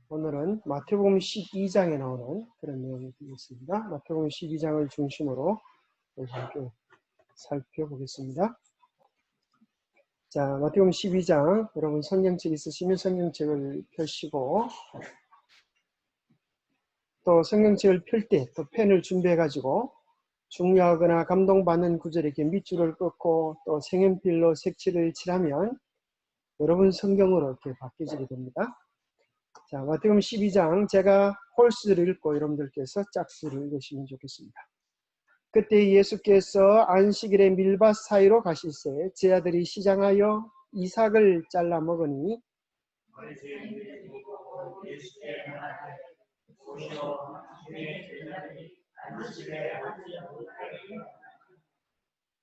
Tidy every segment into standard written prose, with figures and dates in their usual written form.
오늘은 마태복음 12장에 나오는 그런 내용이 되겠습니다. 마태복음 12장을 중심으로 함께 살펴보겠습니다. 자, 마태복음 12장, 여러분 성경책 있으시면 성경책을 펴시고, 또 성경책을 펼 때 또 펜을 준비해가지고 중요하거나 감동받는 구절에 이렇게 밑줄을 긋고 또 색연필로 색칠을 칠하면 여러분 성경으로 이렇게 바뀌어지게 됩니다. 자, 마태복음 12장, 제가 홀수를 읽고 여러분들께서 짝수를 읽으시면 좋겠습니다. 그때 예수께서 안식일에 밀밭 사이로 가실새 제 아들이 시장하여 이삭을 잘라 먹으니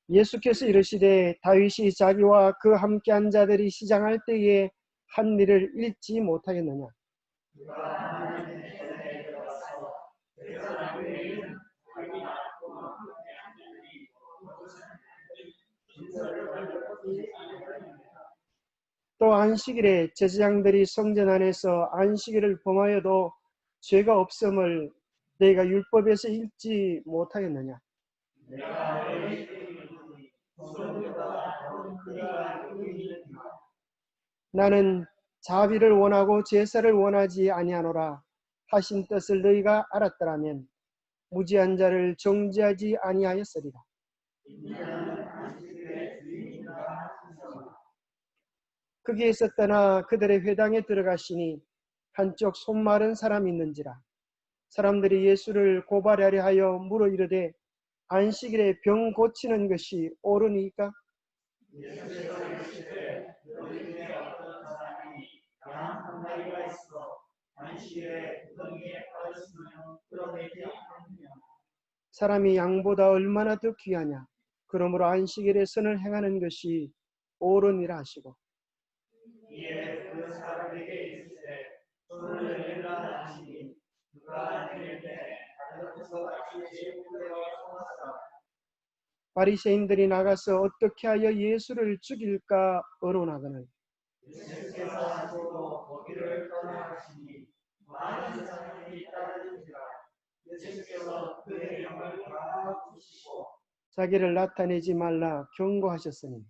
예수께서 이르시되 다윗이 자기와 그 함께한 자들이 시장할 때에 한 일을 잊지 못하겠느냐. 또 안식일에 제사장들이 성전 안에서 안식일을 범하여도 죄가 없음을 너희가 율법에서 읽지 못하겠느냐. 나는 자비를 원하고 제사를 원하지 아니하노라 하신 뜻을 너희가 알았더라면 무지한 자를 정죄하지 아니하였으리라. 거기에서 떠나 그들의 회당에 들어가시니 한쪽 손 마른 사람이 있는지라. 사람들이 예수를 고발하려 하여 물어 이르되 안식일에 병 고치는 것이 옳으니까? 사람이 양보다 얼마나 더 귀하냐. 그러므로 안식일에 선을 행하는 것이 옳으니라 하시고 이에 그 사람에게 이르시되 손을 내밀라 하시니 누가 내밀되 다르고서 같이 제물되어 성하사. 바리새인들이 나가서 어떻게 하여 예수를 죽일까 의논하거늘 예수께서 하시고 거기를 떠나가시니 많은 사람들이 따르는지라. 예수께서 그의 영을 다 부시고 자기를 나타내지 말라 경고하셨으니.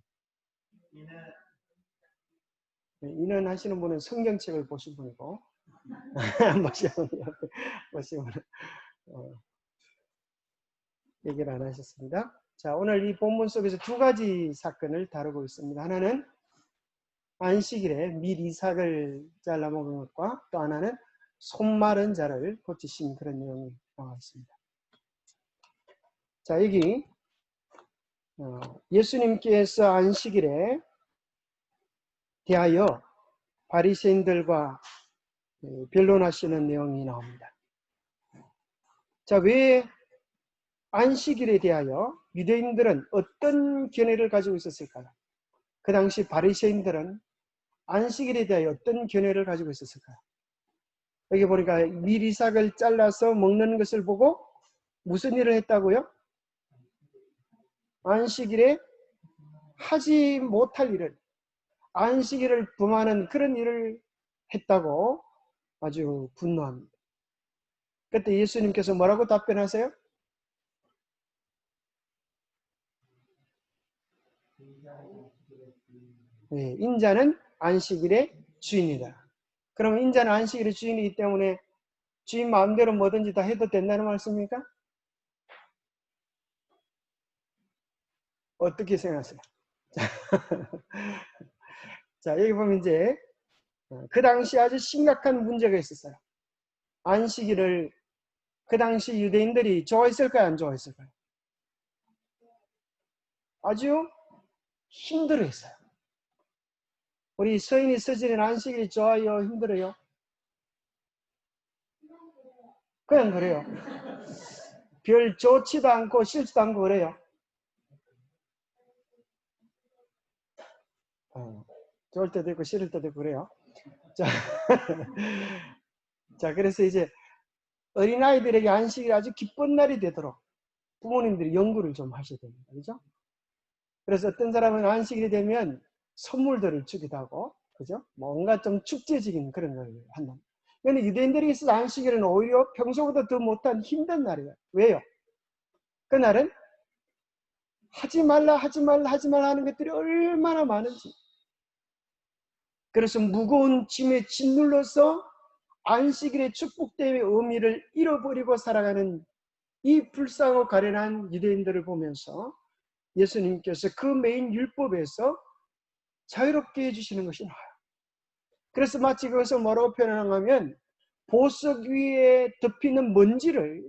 이는 하시는 분은 성경책을 보신 분이고 보시면 얘기를 안 하셨습니다. 자, 오늘 이 본문 속에서 두 가지 사건을 다루고 있습니다. 하나는 안식일에 밀 이삭을 잘라 먹은 것과 또 하나는 손 마른 자를 고치신 그런 내용이 나와 있습니다. 자, 여기 예수님께서 안식일에 대하여 바리새인들과 변론하시는 내용이 나옵니다. 자, 왜 안식일에 대하여 유대인들은 어떤 견해를 가지고 있었을까요? 그 당시 바리새인들은 안식일에 대하여 어떤 견해를 가지고 있었을까요? 여기 보니까 밀 이삭을 잘라서 먹는 것을 보고 무슨 일을 했다고요? 안식일에 하지 못할 일을, 안식일을 범하는 그런 일을 했다고 아주 분노합니다. 그때 예수님께서 뭐라고 답변하세요? 네, 인자는 안식일의 주인이다. 그럼 인자는 안식일의 주인이기 때문에 주인 마음대로 뭐든지 다 해도 된다는 말씀입니까? 어떻게 생각하세요? 자, 여기 보면 이제 그 당시 아주 심각한 문제가 있었어요. 안식일을 그 당시 유대인들이 좋아했을까요? 안 좋아했을까요? 아주 힘들어했어요. 우리 서인이 서지는 안식일이 좋아요? 힘들어요? 그냥 그래요. 별 좋지도 않고 싫지도 않고 그래요. 좋을 때도 있고 싫을 때도 있고 그래요. 자, 자, 그래서 이제 어린아이들에게 안식일이 아주 기쁜 날이 되도록 부모님들이 연구를 좀 하셔야 됩니다. 그죠? 그래서 어떤 사람은 안식일이 되면 선물들을 주기도 하고, 그죠? 뭔가 좀 축제적인 그런 걸 한다. 그런데 유대인들이 있어서 안식일은 오히려 평소보다 더 못한 힘든 날이에요. 왜요? 그날은 하지 말라 하지 말라 하지 말라 하는 것들이 얼마나 많은지. 그래서 무거운 짐에 짓눌러서 안식일의 축복됨의 의미를 잃어버리고 살아가는 이 불쌍하고 가련한 유대인들을 보면서 예수님께서 그 메인 율법에서 자유롭게 해주시는 것이 나아요. 그래서 마치 그것을 뭐라고 표현하냐면 보석 위에 덮이는 먼지를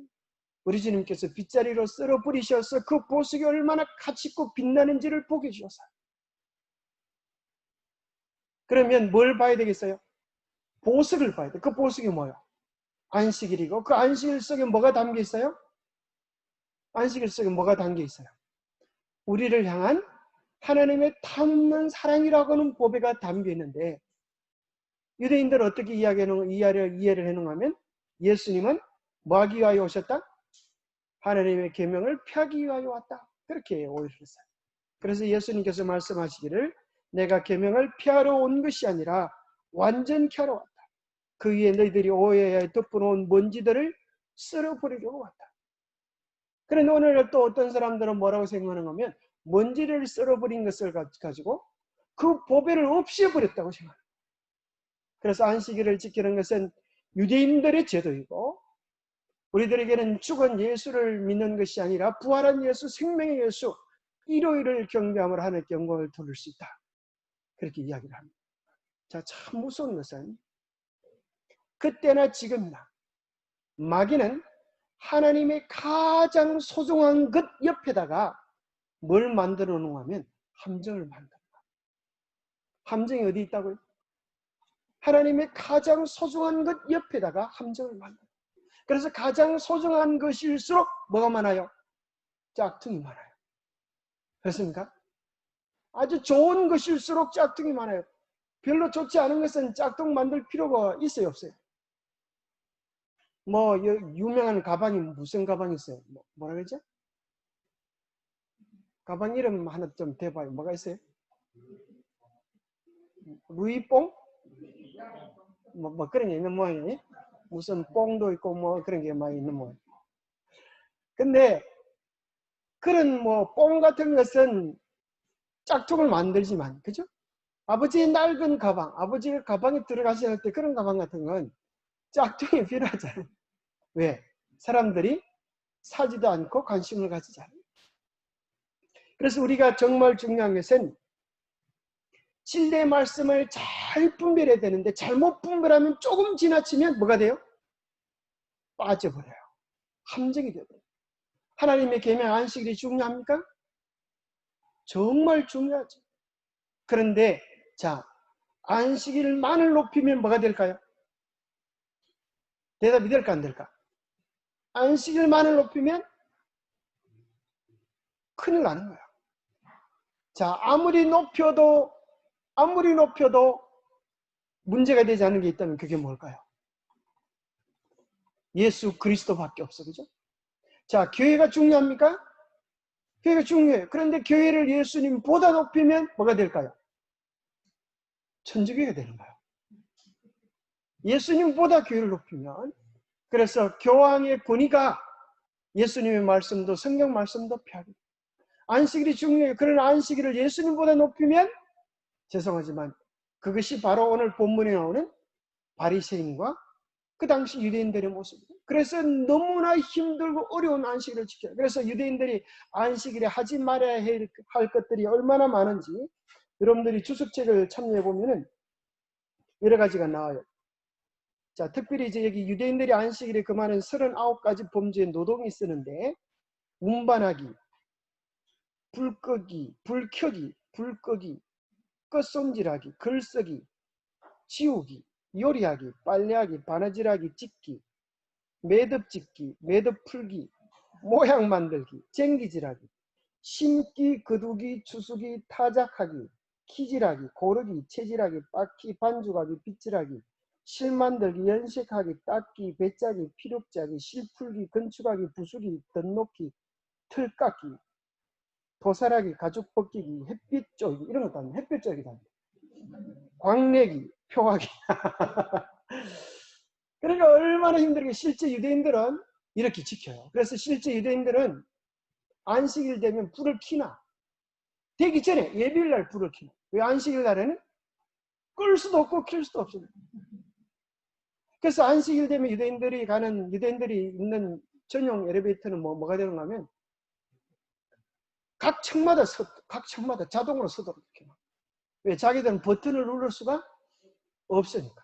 우리 주님께서 빗자리로 쓸어 뿌리셔서 그 보석이 얼마나 가치있고 빛나는지를 보게 해주셨어요. 그러면 뭘 봐야 되겠어요? 보석을 봐야 돼. 그 보석이 뭐예요? 안식일이고 그 안식일 속에 뭐가 담겨 있어요? 안식일 속에 뭐가 담겨 있어요? 우리를 향한 하나님의 탐난 사랑이라고는 보배가 담겨 있는데 유대인들은 어떻게 이해를 해놓으면 예수님은 뭐 하기 위하여 오셨다? 하나님의 계명을 펴기 위하여 왔다. 그렇게 오해를 했어요. 그래서 예수님께서 말씀하시기를 내가 계명을 펴러 온 것이 아니라 완전케 하러 왔다. 그 위에 너희들이 오해에 덮어놓은 먼지들을 쓸어버리려고 왔다. 그런데 오늘 또 어떤 사람들은 뭐라고 생각하는 거면 먼지를 쓸어버린 것을 가지고 그 보배를 없애버렸다고 생각합니다. 그래서 안식일을 지키는 것은 유대인들의 제도이고 우리들에게는 죽은 예수를 믿는 것이 아니라 부활한 예수, 생명의 예수, 일요일을 경배함으로 하나님께 영광을 돌릴 수 있다. 그렇게 이야기를 합니다. 자, 참 무서운 것은 그때나 지금이나 마귀는 하나님의 가장 소중한 것 옆에다가 뭘 만들어 놓으면 함정을 만든다. 함정이 어디 있다고요? 하나님의 가장 소중한 것 옆에다가 함정을 만든다. 그래서 가장 소중한 것일수록 뭐가 많아요? 짝퉁이 많아요. 그렇습니까? 아주 좋은 것일수록 짝퉁이 많아요. 별로 좋지 않은 것은 짝퉁 만들 필요가 있어요, 없어요? 뭐 유명한 가방이 무슨 가방이 있어요? 뭐라 그러죠? 가방 이름 하나 좀 대봐요. 뭐가 있어요? 루이뽕? 뭐 그런 게 있는 모양이에요. 무슨 뽕도 있고 뭐 그런 게 많이 있는 모양. 근데 그런 뭐 뽕 같은 것은 짝퉁을 만들지만, 그죠? 아버지의 낡은 가방, 아버지가 가방에 들어가실 때 그런 가방 같은 건 짝퉁이 필요하잖아요. 왜? 사람들이 사지도 않고 관심을 가지지 않아요. 그래서 우리가 정말 중요한 것은 진리의 말씀을 잘 분별해야 되는데 잘못 분별하면 조금 지나치면 뭐가 돼요? 빠져버려요. 함정이 되어버려요. 하나님의 계명 안식일이 중요합니까? 정말 중요하죠. 그런데 자, 안식일만을 높이면 뭐가 될까요? 대답이 될까 안 될까? 안식일만을 높이면 큰일 나는 거야. 자, 아무리 높여도 문제가 되지 않는 게 있다면 그게 뭘까요? 예수 그리스도밖에 없어. 그죠? 자, 교회가 중요합니까? 교회가 중요해요. 그런데 교회를 예수님보다 높이면 뭐가 될까요? 천주교가 되는 거예요. 예수님보다 교회를 높이면, 그래서 교황의 권위가 예수님의 말씀도 성경 말씀도 펴고 안식일이 중요해요. 그러나 안식일을 예수님보다 높이면 죄송하지만 그것이 바로 오늘 본문에 나오는 바리새인과 그 당시 유대인들의 모습이에요. 그래서 너무나 힘들고 어려운 안식일을 지켜요. 그래서 유대인들이 안식일에 하지 말아야 할 것들이 얼마나 많은지 여러분들이 주석책을 참여해 보면은 여러 가지가 나와요. 자, 특별히 이제 여기 유대인들이 안식일에 금하는 39가지 범죄의 노동이 쓰는데 운반하기, 불 끄기, 불 켜기, 불 끄기, 껏손질하기, 글쓰기, 지우기, 요리하기, 빨래하기, 바느질하기, 찢기, 매듭 찢기, 매듭 풀기, 모양 만들기, 쟁기질하기, 심기, 거두기, 주수기, 타작하기, 키질하기, 고르기, 채질하기, 빻기, 반죽하기, 빗질하기, 실 만들기, 연색하기, 닦기, 배짜기, 피력짜기, 실 풀기, 건축하기, 부수기, 덧놓기, 틀 깎기, 도살하기, 가죽 벗기기, 햇빛 쪼기, 이런 것도 합니다. 햇빛 쪼기도 합니다. 광내기, 표하기. 얼마나 힘들게 실제 유대인들은 이렇게 지켜요. 그래서 실제 유대인들은 안식일 되면 불을 켜나. 되기 전에 예비일 날 불을 켜나. 왜 안식일 날에는 끌 수도 없고 켤 수도 없어요. 그래서 안식일 되면 유대인들이 있는 전용 엘리베이터는 뭐가 되는가 하면 각 층마다 자동으로 서도록 이렇게. 왜? 자기들은 버튼을 누를 수가 없으니까.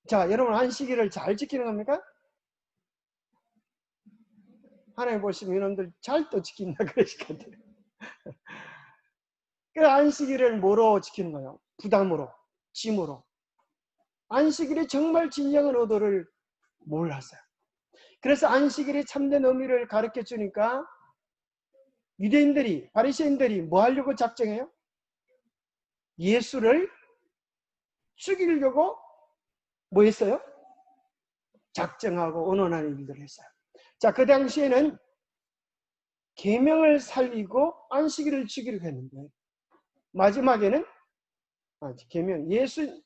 자, 여러분 안식일을 잘 지키는 겁니까? 하나님 보시면 이놈들 잘 또 지킨다 그러실 것 같아요. 그 안식일을 뭐로 지키는 거예요? 부담으로, 짐으로. 안식일이 정말 진정한 의도를 몰랐어요. 그래서 안식일의 참된 의미를 가르쳐 주니까 유대인들이, 바리새인들이 뭐 하려고 작정해요? 예수를 죽이려고 뭐 했어요? 작정하고 언언하는 일들을 했어요. 자, 그 당시에는 계명을 살리고 안식일을 지키려고 했는데 마지막에는 계명 예수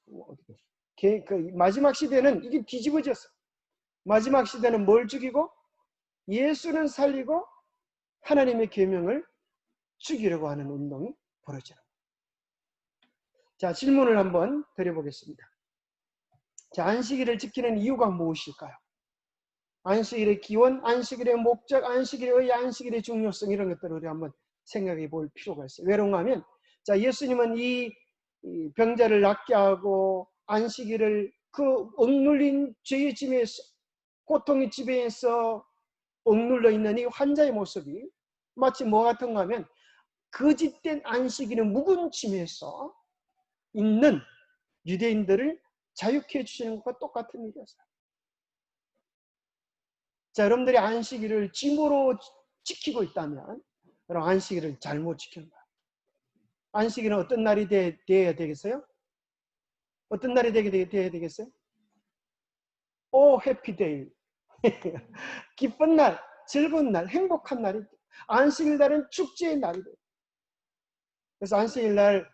그 마지막 시대는 이게 뒤집어졌어. 마지막 시대는 뭘 죽이고 예수는 살리고 하나님의 계명을 죽이려고 하는 운동이 벌어져요. 자, 질문을 한번 드려보겠습니다. 자, 안식일을 지키는 이유가 무엇일까요? 안식일의 기원, 안식일의 목적, 안식일의 의의, 안식일의 중요성 이런 것들을 우리 한번 생각해 볼 필요가 있어요. 왜 그런가 하면 자, 예수님은 이 병자를 낫게 하고 안식일을 그 억눌린 죄의 짐에서 고통의 지배에서 억눌러 있는 이 환자의 모습이 마치 뭐 같은가 하면 거짓된 안식일의 묵은 짐에서 있는 유대인들을 자유케 해주시는 것과 똑같은 일이었어요. 자, 여러분들이 안식일을 짐으로 지키고 있다면 여러분 안식일을 잘못 지키는 거예요. 안식일은 어떤 날이 되어야 되겠어요? 어떤 날이 되어야 되겠어요? 오 해피데이 기쁜 날, 즐거운 날, 행복한 날이 안식일 날은 축제의 날이 돼요. 그래서 안식일 날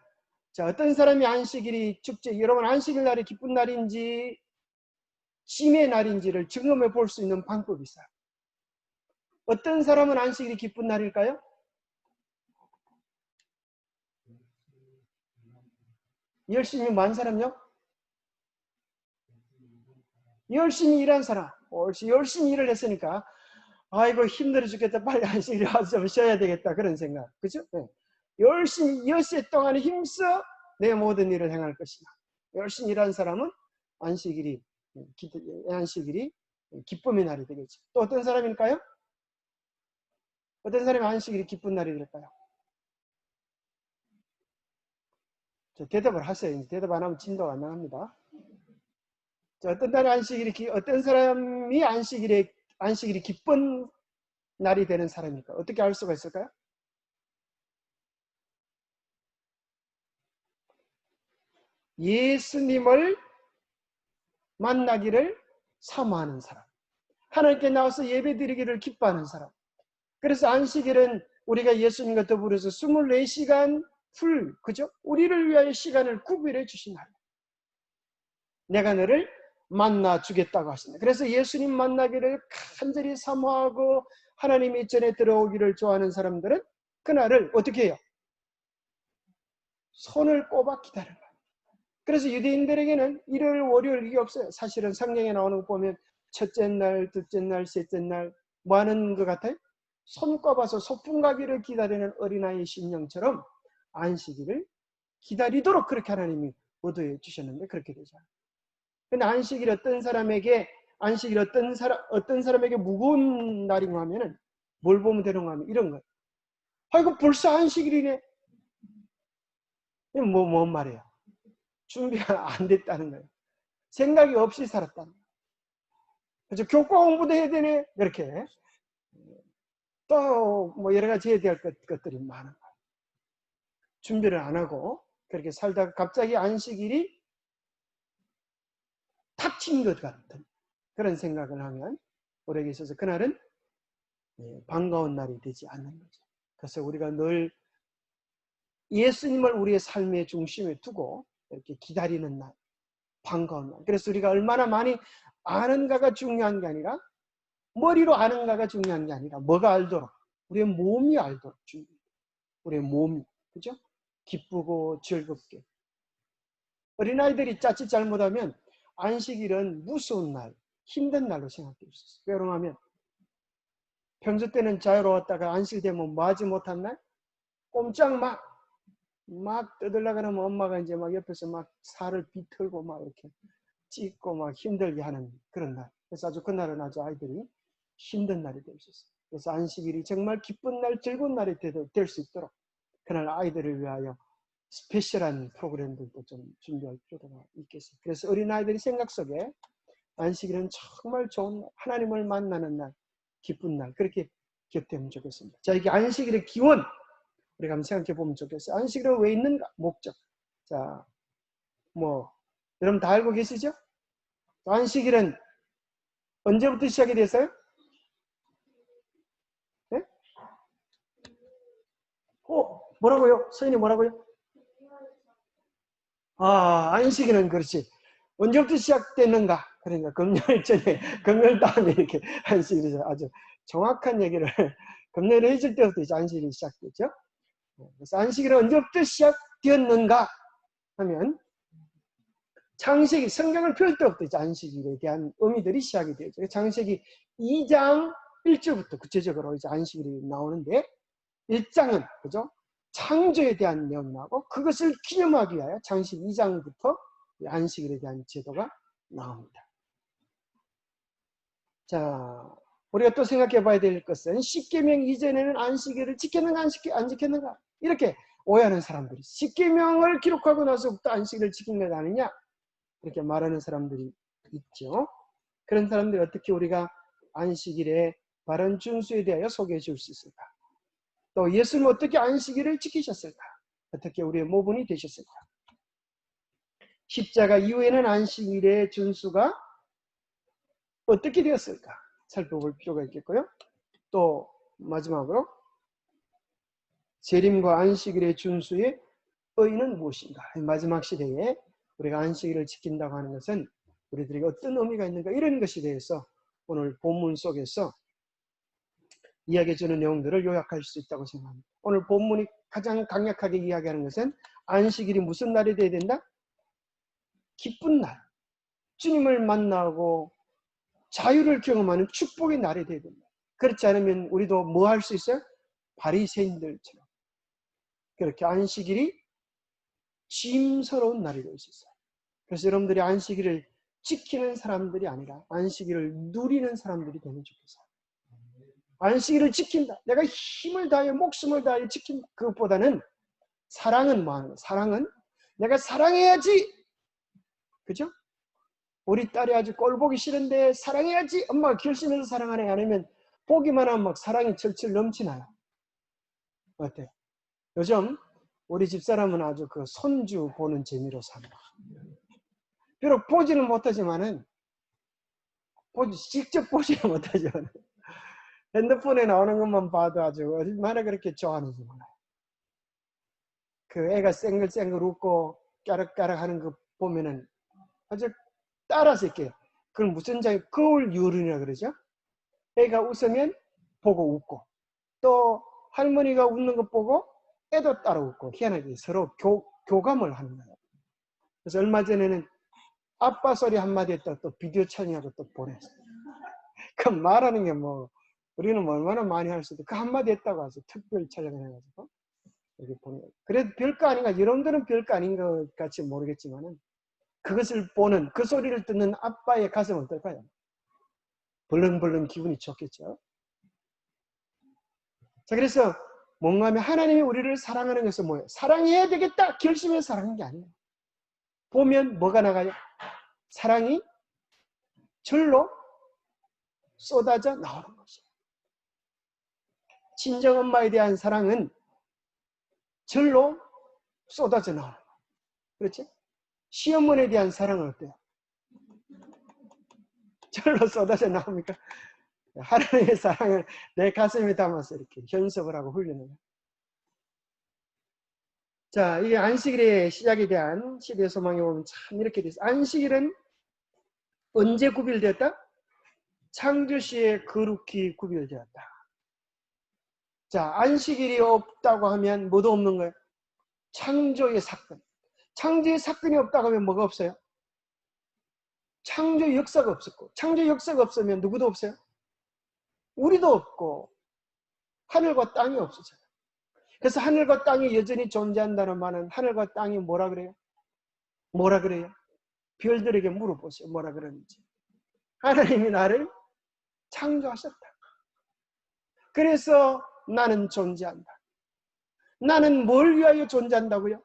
자, 어떤 사람이 안식일이 축제, 여러분 안식일 날이 기쁜 날인지 짐의 날인지를 증험해 볼 수 있는 방법이 있어요. 어떤 사람은 안식일이 기쁜 날일까요? 열심히 뭐 한 사람요? 열심히 일한 사람. 열심히 일을 했으니까 아이고 힘들어 죽겠다. 빨리 안식일에 와서 좀 쉬어야 되겠다. 그런 생각. 그죠? 네. 열심히 엿새 동안 힘써 내 모든 일을 행할 것이다. 열심히 일한 사람은 안식일이 기쁨의 날이 되겠죠. 또 어떤 사람일까요? 어떤 사람이 안식일이 기쁜 날이 될까요? 대답을 하세요. 대답 안 하면 진도가 안 나갑니다. 어떤 사람이 안식일이 기쁜 날이 되는 사람일까? 어떻게 알 수가 있을까요? 예수님을 만나기를 사모하는 사람. 하나님께 나와서 예배드리기를 기뻐하는 사람. 그래서 안식일은 우리가 예수님과 더불어서 24시간 그죠? 우리를 위하여 시간을 구별해 주신 하나님. 내가 너를 만나 주겠다고 하십니다. 그래서 예수님 만나기를 간절히 사모하고 하나님이 전에 들어오기를 좋아하는 사람들은 그날을 어떻게 해요? 손을 꼽아 기다려요. 그래서 유대인들에게는 일요일, 월요일 이게 없어요. 사실은 성경에 나오는 거 보면 첫째 날, 둘째 날, 셋째 날 뭐 하는 것 같아요? 손 꼽아서 소풍 가기를 기다리는 어린아이의 심령처럼 안식일을 기다리도록 그렇게 하나님이 의도해 주셨는데 그렇게 되죠. 근데 안식일 어떤 사람에게 무거운 날인가 하면은 뭘 보면 되는가 하면 이런 거예요. 아이고 벌써 안식일이네. 뭔 말이에요? 준비가 안 됐다는 거예요. 생각이 없이 살았다는 거예요. 그래서 교과 공부도 해야 되네. 이렇게 또 뭐 여러 가지 해야 될 것들이 많은 거예요. 준비를 안 하고 그렇게 살다가 갑자기 안식일이 탁 친 것 같은 그런 생각을 하면 우리에게 있어서 그날은 반가운 날이 되지 않는 거죠. 그래서 우리가 늘 예수님을 우리의 삶의 중심에 두고 이렇게 기다리는 날, 반가운 날. 그래서 우리가 얼마나 많이 아는가가 중요한 게 아니라 머리로 아는가가 중요한 게 아니라 뭐가 알도록 우리의 몸이 알도록 중요해요. 우리의 몸이. 그죠? 기쁘고 즐겁게. 어린아이들이 자칫 잘못하면 안식일은 무서운 날, 힘든 날로 생각될 수 있어요. 왜냐하면 평소 때는 자유로웠다가 안식일 되면 뭐 하지 못한 날? 꼼짝 막 떠들려고 하면 엄마가 이제 막 옆에서 막 살을 비틀고 막 이렇게 찢고 막 힘들게 하는 그런 날. 그래서 아주 그날은 아주 아이들이 힘든 날이 될 수 있어요. 그래서 안식일이 정말 기쁜 날, 즐거운 날이 될 수 있도록 그날 아이들을 위하여 스페셜한 프로그램들도 좀 준비할 필요가 있겠어요. 그래서 어린아이들이 생각 속에 안식일은 정말 좋은 날, 하나님을 만나는 날, 기쁜 날, 그렇게 기억되면 좋겠습니다. 자, 이게 안식일의 기원, 우리가 한번 생각해 보면 좋겠어요. 안식일은 왜 있는가? 목적. 자, 여러분 다 알고 계시죠? 안식일은 언제부터 시작이 됐어요? 네? 뭐라고요? 서인이 뭐라고요? 안식일은 그렇지. 언제부터 시작됐는가? 그러니까 금요일 전에, 금요일 다음에 이렇게 안식일이 아주 정확한 얘기를 금요일에 해줄 때부터 이제 안식일이 시작됐죠. 그래서 안식일은 언제부터 시작되었는가 하면 창세기 성경을 펼 때부터 이제 안식일에 대한 의미들이 시작이 되죠. 창세기 2장 1절부터 구체적으로 이제 안식일이 나오는데 1장은 그죠? 창조에 대한 내용이 나오고 그것을 기념하기 위하여 창세기 2장부터 안식일에 대한 제도가 나옵니다. 자, 우리가 또 생각해 봐야 될 것은 십계명 이전에는 안식일을 지켰는가 안 지켰는가 이렇게 오해하는 사람들이 십계명을 기록하고 나서부터 안식일을 지킨 것 아니냐 이렇게 말하는 사람들이 있죠. 그런 사람들이 어떻게 우리가 안식일의 바른 준수에 대하여 소개해 줄 수 있을까? 또 예수님은 어떻게 안식일을 지키셨을까? 어떻게 우리의 모분이 되셨을까? 십자가 이후에는 안식일의 준수가 어떻게 되었을까? 살펴볼 필요가 있겠고요. 또 마지막으로 재림과 안식일의 준수의 의의는 무엇인가? 마지막 시대에 우리가 안식일을 지킨다고 하는 것은 우리들에게 어떤 의미가 있는가? 이런 것에 대해서 오늘 본문 속에서 이야기해 주는 내용들을 요약할 수 있다고 생각합니다. 오늘 본문이 가장 강력하게 이야기하는 것은 안식일이 무슨 날이 되어야 된다? 기쁜 날. 주님을 만나고 자유를 경험하는 축복의 날이 되어야 된다. 그렇지 않으면 우리도 뭐 할 수 있어요? 바리새인들처럼 그렇게 안식일이 짐스러운 날이 될 수 있어요. 그래서 여러분들이 안식일을 지키는 사람들이 아니라 안식일을 누리는 사람들이 되면 좋겠어요. 안식일을 지킨다. 내가 힘을 다해 목숨을 다해 지킨다. 그것보다는 사랑은 뭐하는 거야? 사랑은 내가 사랑해야지. 그죠? 우리 딸이 아주 꼴 보기 싫은데 사랑해야지. 엄마가 결심해서 사랑하네. 아니면 보기만 하면 막 사랑이 철철 넘치나요? 어때요? 요즘 우리 집사람은 아주 그 손주 보는 재미로 삽니다. 비록 보지는 못하지만은 직접 보지는 못하지만 핸드폰에 나오는 것만 봐도 아주 얼마나 그렇게 좋아하는지 몰라요. 그 애가 쌩글쌩글 웃고 까락까락 하는 거 보면은 아주 따라서 이렇게 그걸 무슨 거울 유른이라 그러죠? 애가 웃으면 보고 웃고 또 할머니가 웃는 것 보고 애도 따라 웃고 희한하게 서로 교감을 하는 거예요. 그래서 얼마 전에는 아빠 소리 한마디 했다가 또 비디오 촬영하고 또 보냈어요. 그 말하는 게 뭐 우리는 뭐 얼마나 많이 할 수도 그 한마디 했다고 해서 특별 촬영을 해가지고 이렇게 보는 거예요. 그래도 별거 아닌가 여러분들은 별거 아닌 것 같이 모르겠지만은 그것을 보는 그 소리를 듣는 아빠의 가슴은 어떨까요? 벌렁벌렁 기분이 좋겠죠. 자, 그래서 뭔가 하면 하나님이 우리를 사랑하는 것은 뭐예요? 사랑해야 되겠다 결심해서 사랑하는 게 아니에요. 보면 뭐가 나가요? 사랑이 절로 쏟아져 나오는 것이에요. 친정엄마에 대한 사랑은 절로 쏟아져 나오는 거예요. 그렇지? 시어머니에 대한 사랑은 어때요? 절로 쏟아져 나옵니까? 하나님의 사랑을 내 가슴에 담아서 이렇게 현석을 하고 훈련을 해요. 자, 이게 안식일의 시작에 대한 시대 소망에 보면 참 이렇게 돼 있어. 안식일은 언제 구별되었다? 창조 시에 거룩히 구별되었다. 자, 안식일이 없다고 하면 뭐도 없는 거예요? 창조의 사건. 창조의 사건이 없다고 하면 뭐가 없어요? 창조 역사가 없었고, 창조 역사가 없으면 누구도 없어요? 우리도 없고 하늘과 땅이 없어져요. 그래서 하늘과 땅이 여전히 존재한다는 말은 하늘과 땅이 뭐라 그래요? 뭐라 그래요? 별들에게 물어보세요. 뭐라 그러는지. 하나님이 나를 창조하셨다. 그래서 나는 존재한다. 나는 뭘 위하여 존재한다고요?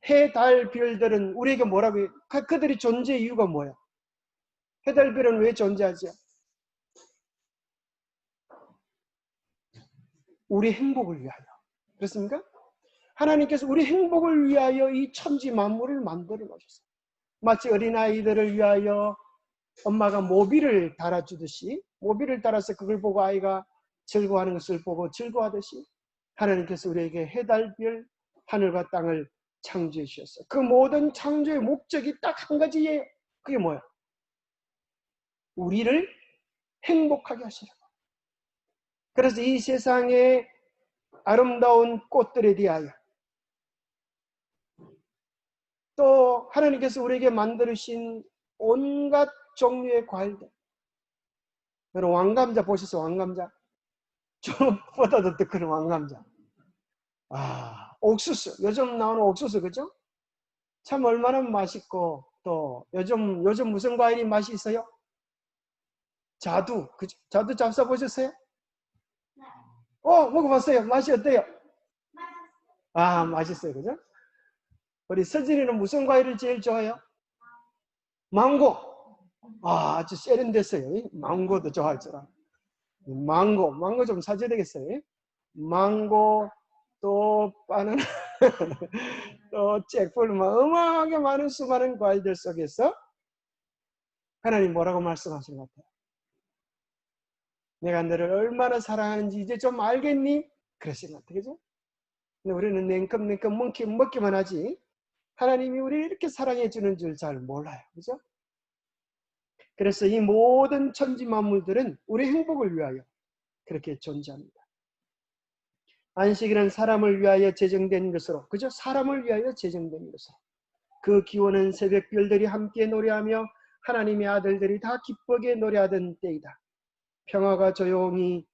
해, 달, 별들은 우리에게 뭐라고 해요? 그들이 존재의 이유가 뭐예요? 해, 달, 별은 왜 존재하죠? 우리 행복을 위하여. 그렇습니까? 하나님께서 우리 행복을 위하여 이 천지 만물을 만들어 놓으셨어요. 마치 어린아이들을 위하여 엄마가 모비를 달아주듯이, 모비를 달아서 그걸 보고 아이가 즐거워하는 것을 보고 즐거워하듯이 하나님께서 우리에게 해, 달, 별, 하늘과 땅을 창조해 주셨어요. 그 모든 창조의 목적이 딱 한 가지예요. 그게 뭐야? 우리를 행복하게 하시라고. 그래서 이 세상의 아름다운 꽃들에 대하여, 또 하나님께서 우리에게 만드신 온갖 종류의 과일들. 여러분 왕감자 보셨어요? 왕감자. 저보다도 더 큰 왕감자. 옥수수. 요즘 나오는 옥수수, 그죠? 참 얼마나 맛있고, 또 요즘 무슨 과일이 맛이 있어요? 자두. 그죠? 자두 잡숴 보셨어요? 먹어봤어요. 맛이 어때요? 맛있어요. 그죠? 우리 서진이는 무슨 과일을 제일 좋아해요? 망고. 아주 세련됐어요. 망고도 좋아할 줄 알아. 망고 좀 사줘야 되겠어요. 망고, 또 바나나, 또 잭플, 어마어마하게 많은 수많은 과일들 속에서 하나님 뭐라고 말씀하시는 것 같아요? 내가 너를 얼마나 사랑하는지 이제 좀 알겠니? 그러시는 것 같아요. 그죠? 근데 우리는 냉큼 먹기만 하지 하나님이 우리를 이렇게 사랑해 주는 줄 잘 몰라요. 그죠? 그래서 이 모든 천지 만물들은 우리 행복을 위하여 그렇게 존재합니다. 안식일은 사람을 위하여 제정된 것으로, 그죠? 사람을 위하여 제정된 것으로. 그 기원은 새벽 별들이 함께 노래하며 하나님의 아들들이 다 기쁘게 노래하던 때이다. 평화가 조용히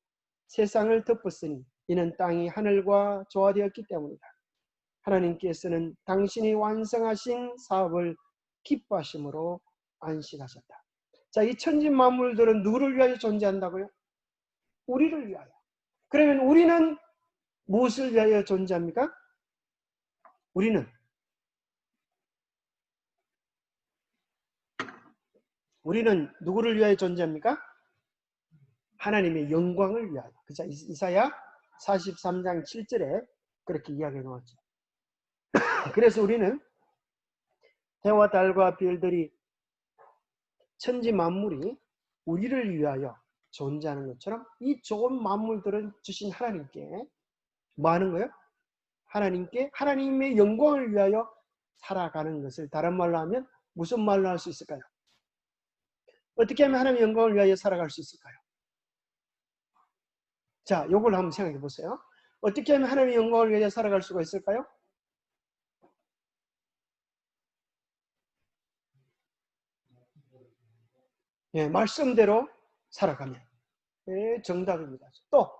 세상을 덮었으니 이는 땅이 하늘과 조화되었기 때문이다. 하나님께서는 당신이 완성하신 사업을 기뻐하심으로 안식하셨다. 자, 이 천지 만물들은 누구를 위하여 존재한다고요? 우리를 위하여. 그러면 우리는 무엇을 위하여 존재합니까? 우리는 누구를 위하여 존재합니까? 하나님의 영광을 위하여. 그죠? 이사야 43장 7절에 그렇게 이야기해 놓았죠. 그래서 우리는 해와 달과 별들이 천지 만물이 우리를 위하여 존재하는 것처럼 이 좋은 만물들은 주신 하나님께 뭐 하는 거예요? 하나님의 영광을 위하여 살아가는 것을 다른 말로 하면 무슨 말로 할 수 있을까요? 어떻게 하면 하나님의 영광을 위하여 살아갈 수 있을까요? 자, 요걸 한번 생각해 보세요. 어떻게 하면 하나님의 영광을 위하여 살아갈 수가 있을까요? 예, 말씀대로 살아가면. 예, 정답입니다. 또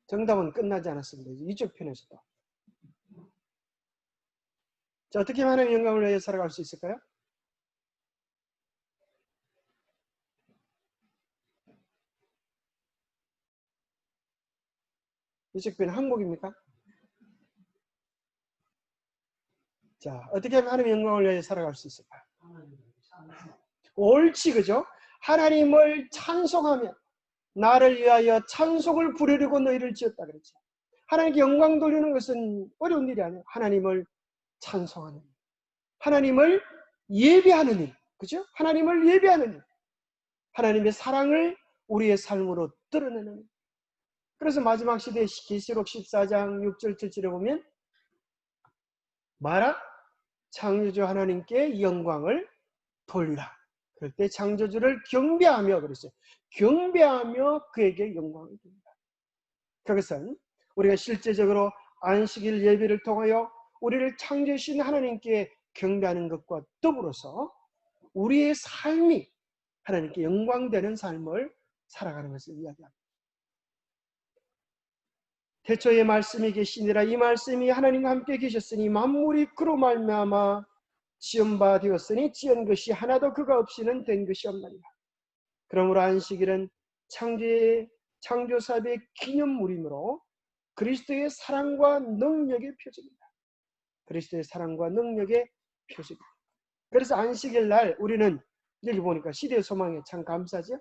정답은 끝나지 않았습니다. 이쪽 편에서도. 자, 어떻게 하면 하나님의 영광을 위하여 살아갈 수 있을까요? 이쪽 편은 한국입니까? 자, 어떻게 하면 하나님의 영광을 위하여 살아갈 수 있을까요? 옳지, 그죠? 하나님을 찬송하며 나를 위하여 찬송을 부르려고 너희를 지었다 그랬죠. 하나님께 영광 돌리는 것은 어려운 일이 아니에요. 하나님을 찬송하는 일. 하나님을 예배하는 일. 그죠? 하나님을 예배하는 일. 하나님의 사랑을 우리의 삶으로 드러내는 일. 그래서 마지막 시대 계시록 14장 6절 7절에 보면 마라 창조주 하나님께 영광을 돌리라. 그럴 때 창조주를 경배하며 그랬어요. 경배하며 그에게 영광을 돌리라. 그것은 우리가 실제적으로 안식일 예배를 통하여 우리를 창조하신 하나님께 경배하는 것과 더불어서 우리의 삶이 하나님께 영광되는 삶을 살아가는 것을 이야기합니다. 태초에 말씀이 계시니라. 이 말씀이 하나님과 함께 계셨으니 만물이 그로 말미암아 지은 바 되었으니 지은 것이 하나도 그가 없이는 된 것이 없나니라. 그러므로 안식일은 창조사의 기념물이므로 그리스도의 사랑과 능력의 표적입니다. 그리스도의 사랑과 능력의 표적입니다. 그래서 안식일 날 우리는 여기 보니까 시대의 소망에 참 감사죠.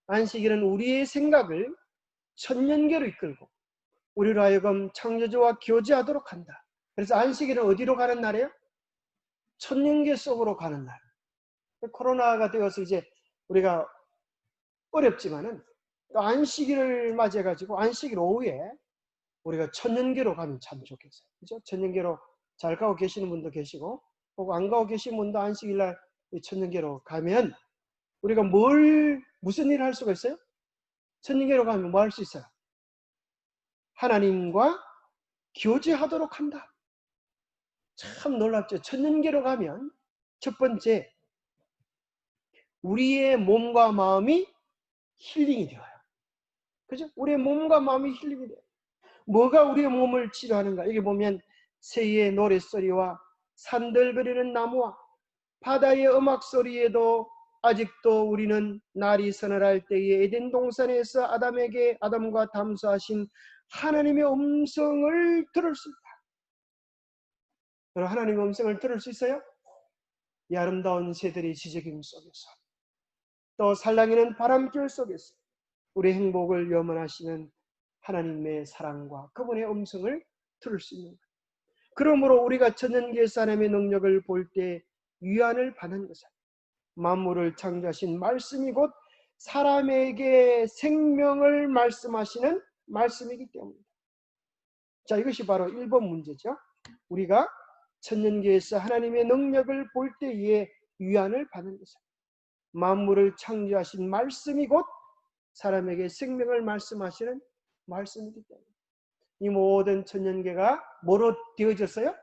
안식일은 우리의 생각을 천년계로 이끌고 우리로 하여금 창조주와 교제하도록 한다. 그래서 안식일은 어디로 가는 날이에요? 천년계 속으로 가는 날. 코로나가 되어서 이제 우리가 어렵지만은 또 안식일을 맞이해가지고 안식일 오후에 우리가 천년계로 가면 참 좋겠어요. 그죠? 천년계로 잘 가고 계시는 분도 계시고 혹은 안 가고 계신 분도 안식일 날 천년계로 가면 우리가 무슨 일을 할 수가 있어요? 천년계로 가면 뭐 할 수 있어요? 하나님과 교제하도록 한다. 참 놀랍죠. 천년계로 가면 첫 번째 우리의 몸과 마음이 힐링이 되어요. 그죠? 우리의 몸과 마음이 힐링이 돼요. 뭐가 우리의 몸을 치료하는가? 여기 보면 새의 노랫소리와 산들거리는 나무와 바다의 음악소리에도 아직도 우리는 날이 서늘할 때에 에덴 동산에서 아담과 담수하신 하나님의 음성을 들을 수 있다. 여러분, 하나님의 음성을 들을 수 있어요? 이 아름다운 새들의 지저귀 속에서 또 살랑이는 바람결 속에서 우리 행복을 염원하시는 하나님의 사랑과 그분의 음성을 들을 수 있는 거예요. 그러므로 우리가 천년계에서 하나님의 능력을 볼 때 위안을 받는 것은 만물을 창조하신 말씀이 곧 사람에게 생명을 말씀하시는 말씀이기 때문입니다. 자, 이것이 바로 1번 문제죠. 우리가 천년계에서 하나님의 능력을 볼 때에 위안을 받는 것은 만물을 창조하신 말씀이 곧 사람에게 생명을 말씀하시는 말씀이기 때문에 이 모든 천년계가 뭐로 되어졌어요?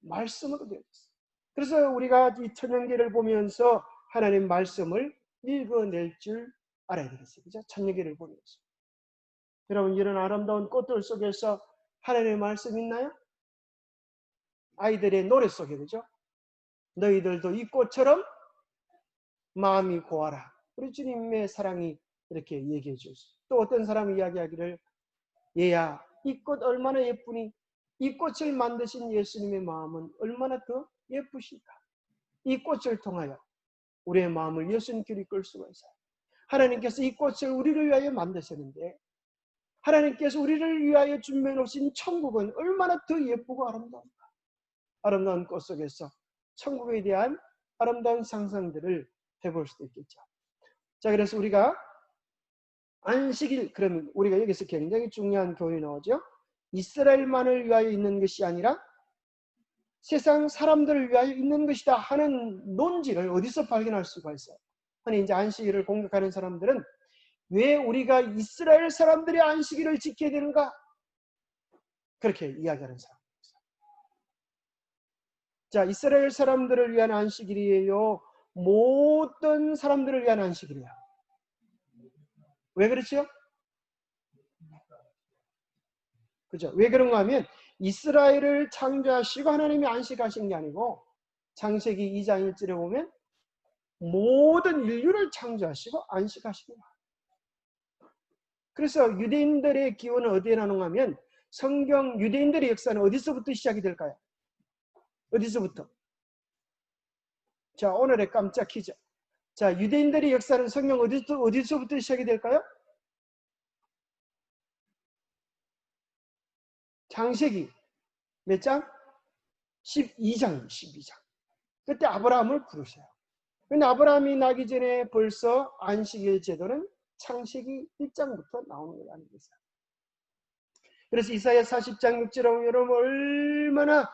말씀으로 되어졌어요. 그래서 우리가 이 천년계를 보면서 하나님 말씀을 읽어낼 줄 알아야 되겠어요. 그죠? 천년계를 보면서. 여러분, 이런 아름다운 꽃들 속에서 하나님의 말씀 있나요? 아이들의 노래 속에, 그죠? 너희들도 이 꽃처럼 마음이 고와라. 우리 주님의 사랑이 이렇게 얘기해 주셨어요. 또 어떤 사람이 이야기하기를 얘야, 이 꽃 얼마나 예쁘니? 이 꽃을 만드신 예수님의 마음은 얼마나 더 예쁘실까? 이 꽃을 통하여 우리의 마음을 예수님께로 이끌 수가 있어요. 하나님께서 이 꽃을 우리를 위하여 만드셨는데 하나님께서 우리를 위하여 준비해 놓으신 천국은 얼마나 더 예쁘고 아름다운가. 아름다운 꽃 속에서 천국에 대한 아름다운 상상들을 해볼 수도 있겠죠. 자, 그래서 우리가 안식일, 그러면 우리가 여기서 굉장히 중요한 교훈이 나오죠. 이스라엘만을 위하여 있는 것이 아니라 세상 사람들을 위하여 있는 것이다 하는 논지를 어디서 발견할 수가 있어요? 아니, 이제 안식일을 공격하는 사람들은 왜 우리가 이스라엘 사람들의 안식일을 지켜야 되는가? 그렇게 이야기하는 사람입니다. 자, 이스라엘 사람들을 위한 안식일이에요? 모든 사람들을 위한 안식일이에요. 왜 그렇죠? 그죠? 왜 그런가 하면 이스라엘을 창조하시고 하나님이 안식하신 게 아니고 창세기 2장 1절에 보면 모든 인류를 창조하시고 안식하시는 거예요. 그래서 유대인들의 기원은 어디에 나누는가 하면 성경 유대인들의 역사는 어디서부터 시작이 될까요? 어디서부터? 자, 오늘의 깜짝 퀴즈. 자, 유대인들의 역사는 성경 어디서부터 시작이 될까요? 창세기 몇 장? 12장. 그때 아브라함을 부르셔요. 근데 아브라함이 나기 전에 벌써 안식일 제도는 창세기 1장부터 나오는 거라는 거죠. 그래서 이사야 40장 6절에 여러분 얼마나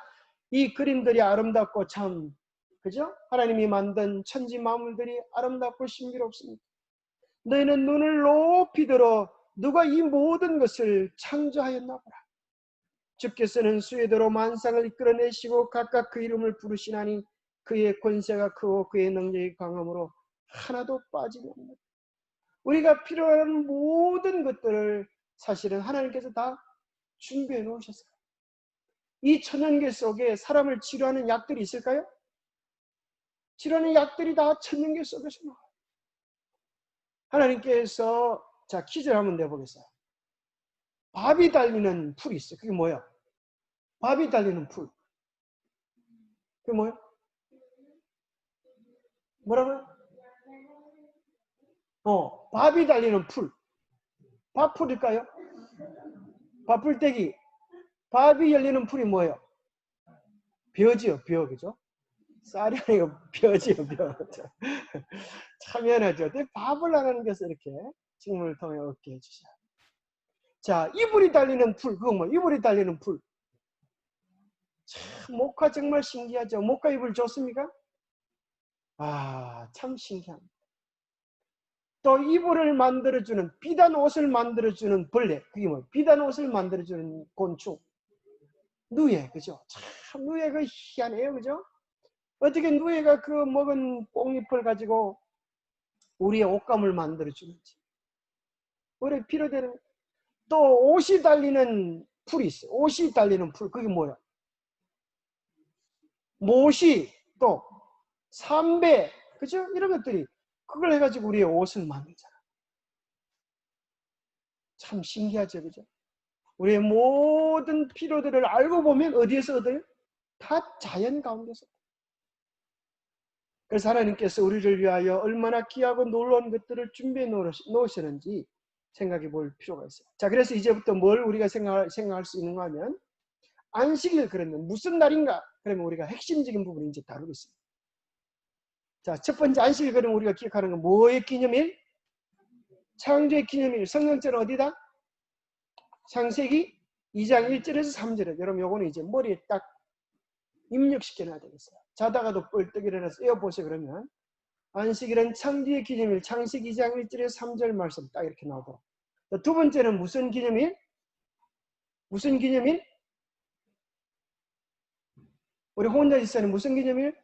이 그림들이 아름답고 참 그죠? 하나님이 만든 천지 만물들이 아름답고 신비롭습니다. 너희는 눈을 높이 들어 누가 이 모든 것을 창조하였나 보라. 주께서는 수혜대로 만상을 이끌어내시고 각각 그 이름을 부르시나니 그의 권세가 크고 그의 능력이 강함으로 하나도 빠지지 않는다. 우리가 필요한 모든 것들을 사실은 하나님께서 다 준비해 놓으셨어요. 이 천연계 속에 사람을 치료하는 약들이 있을까요? 치료하는 약들이 다 천연계 속에서 나와요. 하나님께서 자 퀴즈를 한번 내보겠어요. 밥이 달리는 풀이 있어요. 그게 뭐야? 밥이 달리는 풀. 그게 뭐야? 뭐라고요? 밥이 달리는 풀. 밥풀일까요? 밥풀떼기. 밥이 열리는 풀이 뭐예요? 벼지요, 벼, 그죠? 쌀이 아니고 벼지요, 벼. 참 미안하죠. 밥을 안 하는 것을 이렇게 식물을 통해 얻게 해주셔요. 자, 이불이 달리는 풀. 그거 뭐, 이불이 달리는 풀. 참, 목화 정말 신기하죠. 목화 이불 좋습니까? 아, 참 신기합니다. 또 이불을 만들어주는, 비단 옷을 만들어주는 벌레. 그게 뭐, 비단 옷을 만들어주는 곤충. 누에, 그죠? 참, 누에가 희한해요, 그죠? 어떻게 누에가 그 먹은 뽕잎을 가지고 우리의 옷감을 만들어주는지. 우리 필요되는, 또 옷이 달리는 풀이 있어요. 옷이 달리는 풀. 그게 뭐야? 못이, 또, 삼배, 그죠? 이런 것들이, 그걸 해가지고 우리의 옷을 만들잖아. 참 신기하죠, 그죠? 우리의 모든 필요들을 알고 보면 어디에서 얻어요? 다 자연 가운데서. 그래서 하나님께서 우리를 위하여 얼마나 귀하고 놀라운 것들을 준비해 놓으셨는지 생각해 볼 필요가 있어요. 자, 그래서 이제부터 뭘 우리가 생각할 수 있는가 하면, 안식일 그러면 무슨 날인가? 그러면 우리가 핵심적인 부분을 이제 다루겠습니다. 자, 첫 번째 안식일 그러면 우리가 기억하는 건 뭐의 기념일? 창조의 기념일. 성경절은 어디다? 창세기 2장 1절에서 3절에. 여러분 요거는 이제 머리에 딱 입력시켜 놔야 되겠어요. 자다가도 뻘떡 일어나서 에어보세요. 그러면 안식일은 창조의 기념일. 창세기 2장 1절에서 3절 말씀 딱 이렇게 나오도록. 두 번째는 무슨 기념일? 무슨 기념일? 우리 혼자 있어는 무슨 기념일?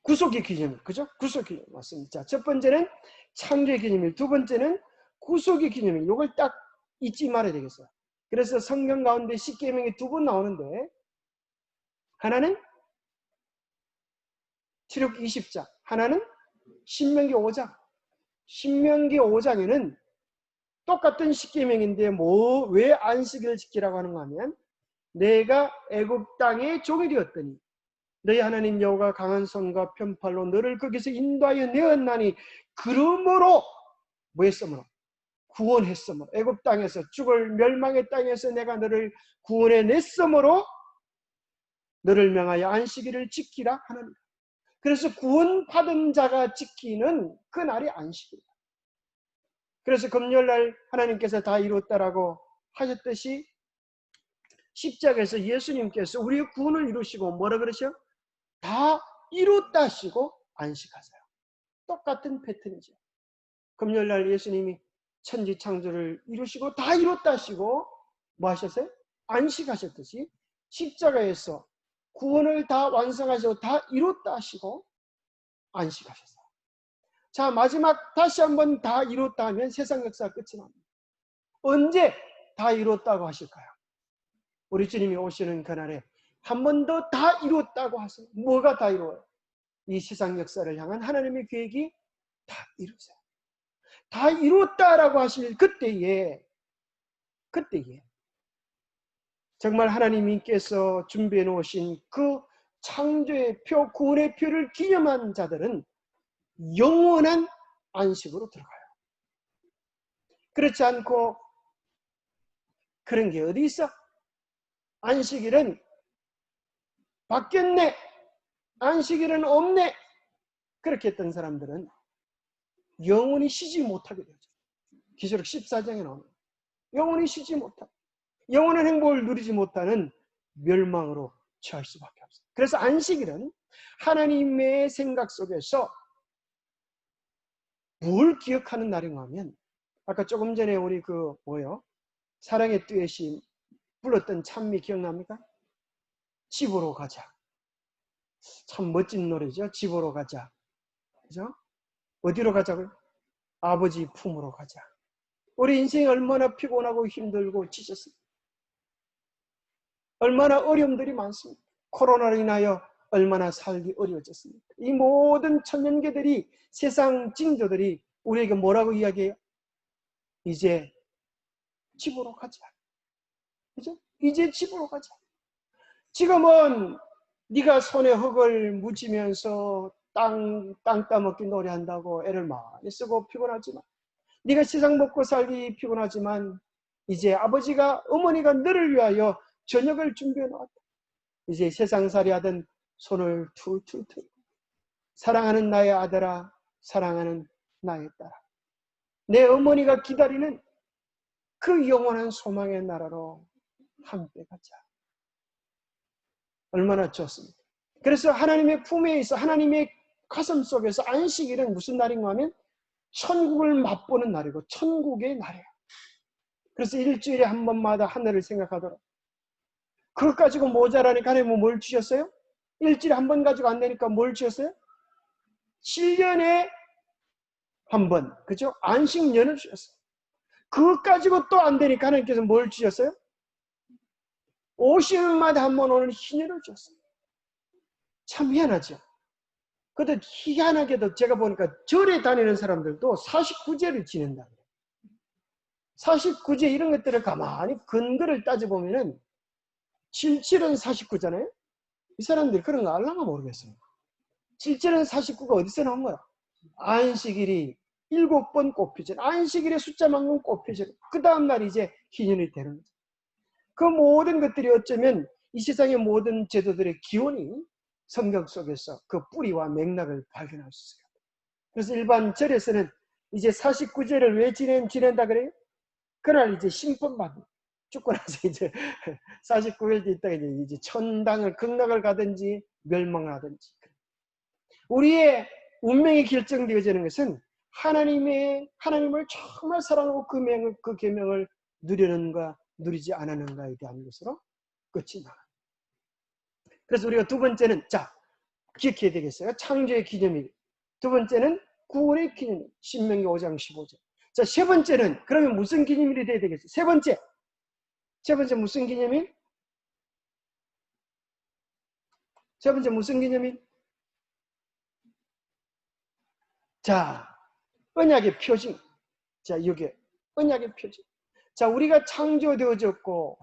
구속의 기념일. 그죠? 구속의 기념일. 맞습니다. 자, 첫 번째는 창조의 기념일. 두 번째는 구속의 기념일. 이걸 딱 잊지 말아야 되겠어요. 그래서 성경 가운데 십계명이 두 번 나오는데, 하나는 출애굽 20장, 하나는 신명기 5장. 신명기 5장에는 똑같은 십계명인데 왜 안식일을 지키라고 하는가 하면, 내가 애굽 땅에 종이 되었더니 너희 하나님 여호와가 강한 손과 편팔로 너를 거기서 인도하여 내었나니, 그러므로 뭐 했으므로? 구원했으므로. 애굽 땅에서 죽을 멸망의 땅에서 내가 너를 구원해 냈으므로 너를 명하여 안식일을 지키라 하는. 그래서 구원받은 자가 지키는 그 날이 안식일이다. 그래서 금요일날 하나님께서 다 이뤘다라고 하셨듯이 십자가에서 예수님께서 우리의 구원을 이루시고 뭐라 그러셔? 다 이뤘다 하시고 안식하세요. 똑같은 패턴이죠. 금요일날 예수님이 천지 창조를 이루시고 다 이뤘다 하시고 뭐 하셨어요? 안식하셨듯이 십자가에서 구원을 다 완성하시고 다 이뤘다 하시고 안식하셨어요. 자, 마지막 다시 한번 다 이뤘다 하면 세상 역사가 끝이 납니다. 언제 다 이뤘다고 하실까요? 우리 주님이 오시는 그날에 한 번 더 다 이뤘다고 하세요. 뭐가 다 이루어요? 이 세상 역사를 향한 하나님의 계획이 다 이루세요. 다 이뤘다라고 하실 그때에 정말 하나님께서 준비해 놓으신 그 창조의 표, 구원의 표를 기념한 자들은 영원한 안식으로 들어가요. 그렇지 않고 그런 게 어디 있어? 안식일은 바뀌었네. 안식일은 없네. 그렇게 했던 사람들은 영원히 쉬지 못하게 되죠. 계시록 14장에 나옵니다. 영원히 쉬지 못하고 영원한 행복을 누리지 못하는 멸망으로 처할 수밖에 없어요. 그래서 안식일은 하나님의 생각 속에서 뭘 기억하는 날인가 하면, 아까 조금 전에 우리 사랑의 듀엣이 불렀던 찬미 기억납니까? 집으로 가자. 참 멋진 노래죠. 집으로 가자. 그죠? 어디로 가자고요? 아버지 품으로 가자. 우리 인생이 얼마나 피곤하고 힘들고 지쳤습니까? 얼마나 어려움들이 많습니다. 코로나로 인하여 얼마나 살기 어려워졌습니까? 이 모든 천년계들이, 세상 징조들이 우리에게 뭐라고 이야기해요? 이제 집으로 가자. 그죠? 이제 집으로 가자. 지금은 네가 손에 흙을 묻히면서 땅 따먹기 노래한다고 애를 많이 쓰고 피곤하지만, 네가 세상 먹고 살기 피곤하지만, 이제 아버지가, 어머니가 너를 위하여 저녁을 준비해 놓았다. 이제 세상살이 하던 손을 툴툴 틀고, 사랑하는 나의 아들아, 사랑하는 나의 딸아, 내 어머니가 기다리는 그 영원한 소망의 나라로 함께 가자. 얼마나 좋습니까? 그래서 하나님의 품에 있어, 하나님의 가슴 속에서 안식일은 무슨 날인가 하면 천국을 맛보는 날이고 천국의 날이에요. 그래서 일주일에 한 번마다 하늘을 생각하도록. 그것 가지고 모자라니까 하나님은 뭘 주셨어요? 일주일에 한 번 가지고 안 되니까 뭘 주셨어요? 7년에 한 번, 그죠? 안식년을 주셨어요. 그것 가지고 또 안 되니까 하나님께서 뭘 주셨어요? 50년마다 한 번 오는 희년을 주셨어요. 참 희한하죠? 그런데 희한하게도 제가 보니까 절에 다니는 사람들도 49제를 지낸다. 49제 이런 것들을 가만히 근거를 따져보면은 77은 49잖아요? 이 사람들이 그런 거 알랑가 모르겠어요. 77은 49가 어디서 나온 거야? 안식일이 7번 꼽히죠. 안식일의 숫자만큼 꼽히죠. 그 다음날 이제 희년이 되는 거죠. 그 모든 것들이 어쩌면 이 세상의 모든 제도들의 기원이 성경 속에서 그 뿌리와 맥락을 발견할 수 있어요. 그래서 일반 절에서는 이제 49제를 왜 지낸다 그래요? 그날 이제 심판받는, 죽고 나서 이제 49일 뒤 있다가 이제 천당을, 극락을 가든지 멸망하든지. 우리의 운명이 결정되어지는 것은 하나님을 정말 사랑하고 그 계명을 누리는가 누리지 않았는가에 대한 것으로 끝이 나. 그래서 우리가 두 번째는, 자, 기억해야 되겠어요. 창조의 기념일. 두 번째는 구원의 기념일. 신명기 5장 15절. 자, 세 번째는 그러면 무슨 기념일이 돼야 되겠어요? 세 번째 무슨 기념일? 세 번째 무슨 기념일? 자, 언약의 표징. 자, 이게 언약의 표징. 자, 우리가 창조되어졌고,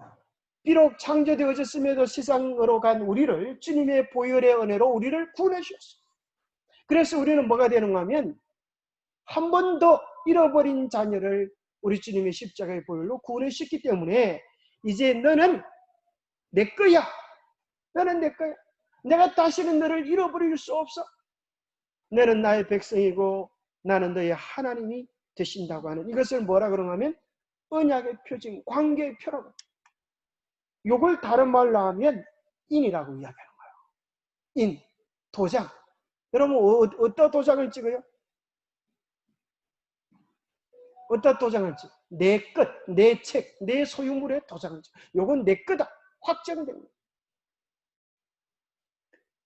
비록 창조되어졌음에도 세상으로 간 우리를, 주님의 보혈의 은혜로 우리를 구원해 주셨어요. 그래서 우리는 뭐가 되는가 하면 한 번 더 잃어버린 자녀를 우리 주님의 십자가의 보혈로 구원했기 때문에 이제 너는 내 거야. 너는 내 거야. 내가 다시는 너를 잃어버릴 수 없어. 너는 나의 백성이고 나는 너의 하나님이 되신다고 하는, 이것을 뭐라 그러냐 하면 언약의 표징, 관계의 표라고. 이걸 다른 말로 하면 인이라고 이야기하는 거예요. 인, 도장. 여러분 어떤 도장을 찍어요? 어떤 도장을 찍어? 내 것, 내 책, 내 소유물에 도장을 찍어. 이건 내 거다. 확정됩니다.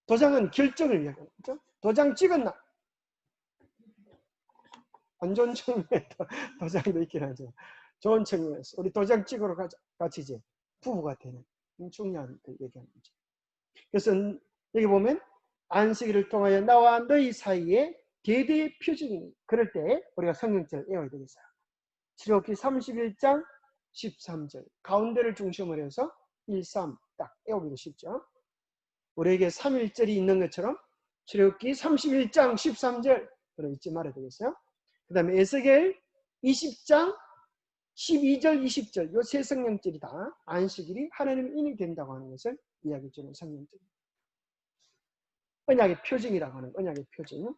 도장은 결정을 이야기합니다. 그렇죠? 도장 찍었나? 안 좋은 측면에 도장도 있긴 하죠. 좋은 측면에서 우리 도장 찍으러 가자. 같이 이제 부부가 되는 중요한 그 얘기하는 거죠. 그래서 여기 보면 안식일을 통하여 나와 너희 사이에 대대의 표징이니, 그럴 때 우리가 성경절을 외워야 되겠어요. 출애굽기 31장 13절 가운데를 중심으로 해서 1, 3 딱 외우기도 쉽죠. 우리에게 3일절이 있는 것처럼 출애굽기 31장 13절 그럼 잊지 말아야 되겠어요. 그 다음에 에스겔 20장 12절 20절 이 세 성경절이 다 안식일이 하나님의 인이 된다고 하는 것을 이야기해 주는 성경절입니다. 언약의 표징이라고 하는 언약의 표징.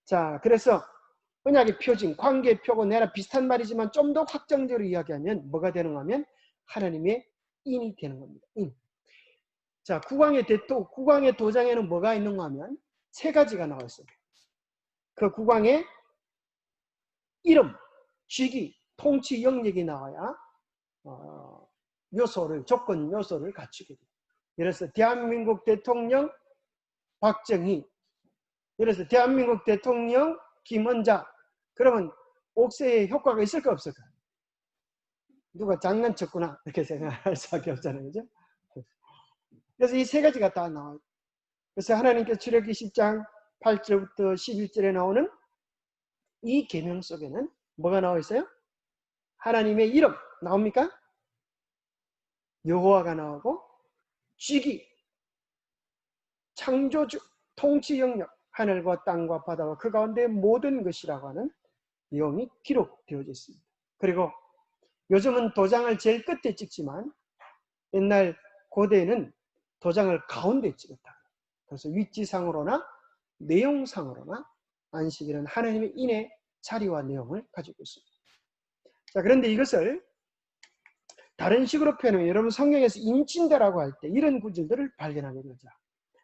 자, 그래서 언약의 표징, 관계의 표고 내나 비슷한 말이지만 좀 더 확정적으로 이야기하면 뭐가 되는가 하면 하나님의 인이 되는 겁니다. 인. 자, 국왕의 도장에는 뭐가 있는가 하면 세 가지가 나와 있어요. 그 국왕의 이름, 직위, 통치 영역이 나와야 조건 요소를 갖추게 돼요. 예를 들어서 대한민국 대통령 박정희, 예를 들어서 대한민국 대통령 김원자, 그러면 옥세의 효과가 있을까 없을까? 누가 장난쳤구나 이렇게 생각할 수밖에 없잖아요. 그죠? 그래서 이 세 가지가 다 나와요. 그래서 하나님께서 출애굽기 10장 8절부터 11절에 나오는 이 계명 속에는 뭐가 나와 있어요? 하나님의 이름 나옵니까? 여호와가 나오고, 직위, 창조주, 통치 영역, 하늘과 땅과 바다와 그 가운데 모든 것이라고 하는 내용이 기록되어져 있습니다. 그리고 요즘은 도장을 제일 끝에 찍지만 옛날 고대에는 도장을 가운데 찍었다. 그래서 위치상으로나 내용상으로나 안식일은 하나님의 인의 자리와 내용을 가지고 있습니다. 자, 그런데 이것을 다른 식으로 표현하면 여러분 성경에서 인친다라고 할 때 이런 구절들을 발견하게 되죠.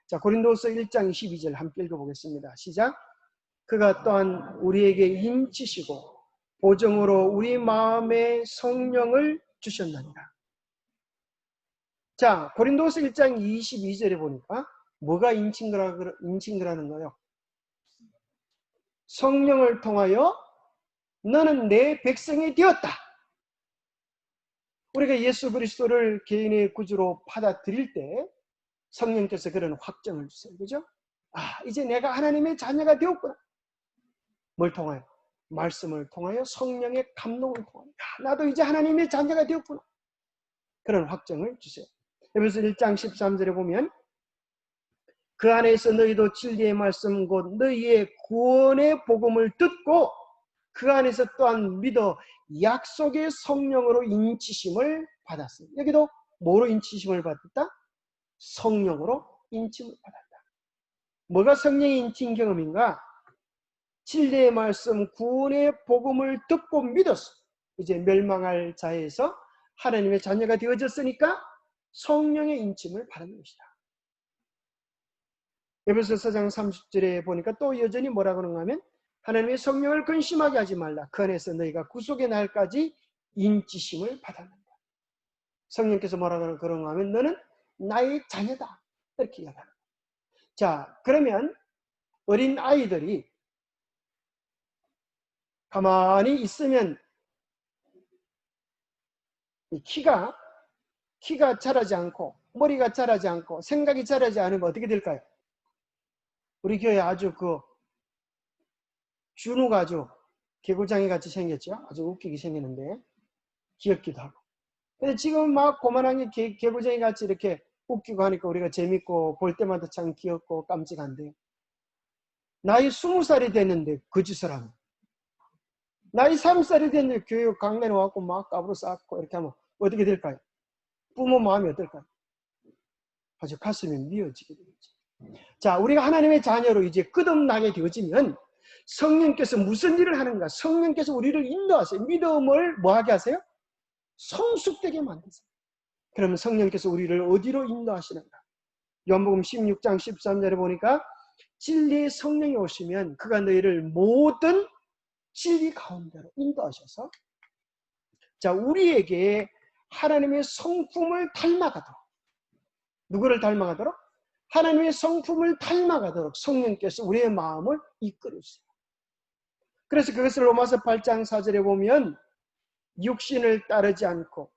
자, 고린도서 1장 22절 함께 읽어보겠습니다. 시작. 그가 또한 우리에게 인치시고 보정으로 우리 마음에 성령을 주셨나니라. 자, 고린도서 1장 22절에 보니까 뭐가 인친 거라는 거예요? 성령을 통하여 너는 내 백성이 되었다. 우리가 예수 그리스도를 개인의 구주로 받아들일 때 성령께서 그런 확정을 주세요. 그죠? 아, 이제 내가 하나님의 자녀가 되었구나. 뭘 통하여? 말씀을 통하여 성령의 감동을 통하여 나도 이제 하나님의 자녀가 되었구나. 그런 확정을 주세요. 에베소 1장 13절에 보면 그 안에서 너희도 진리의 말씀 곧 너희의 구원의 복음을 듣고 그 안에서 또한 믿어 약속의 성령으로 인치심을 받았어요. 여기도 뭐로 인치심을 받았다? 성령으로 인침을 받았다. 뭐가 성령의 인침 경험인가? 진리의 말씀, 구원의 복음을 듣고 믿었어. 이제 멸망할 자에서 하나님의 자녀가 되어졌으니까 성령의 인침을 받는 것이다. 에베소서 4장 30절에 보니까 또 여전히 뭐라 그러는가 하면 하나님의 성령을 근심하게 하지 말라. 그 안에서 너희가 구속의 날까지 인치심을 받았는다. 성령께서 뭐라 그러는가 하면 너는 나의 자녀다. 이렇게 이야기하는 거예요. 자, 그러면 어린 아이들이 가만히 있으면 키가 자라지 않고 머리가 자라지 않고 생각이 자라지 않으면 어떻게 될까요? 우리 교회 아주 준우가 아주 개구장이 같이 생겼죠. 아주 웃기게 생겼는데 귀엽기도 하고. 근데 지금 막 고만한 게 개구장이 같이 이렇게 웃기고 하니까 우리가 재밌고 볼 때마다 참 귀엽고 깜찍한데 나이 20살이 됐는데 그 짓을 하면 나이 3살이 됐는데 교육 강단에 와갖고 막 까불어 쌓고 이렇게 하면 어떻게 될까요? 부모 마음이 어떨까요? 아주 가슴이 미어지게 되겠죠. 자, 우리가 하나님의 자녀로 이제 끝없나게 되어지면 성령께서 무슨 일을 하는가? 성령께서 우리를 인도하세요. 믿음을 뭐하게 하세요? 성숙되게 만드세요. 그러면 성령께서 우리를 어디로 인도하시는가? 요한복음 16장 13절에 보니까 진리의 성령이 오시면 그가 너희를 모든 진리 가운데로 인도하셔서 자, 우리에게 하나님의 성품을 닮아가도록 누구를 닮아가도록? 하나님의 성품을 닮아가도록 성령께서 우리의 마음을 이끌어주세요. 그래서 그것을 로마서 8장 4절에 보면 육신을 따르지 않고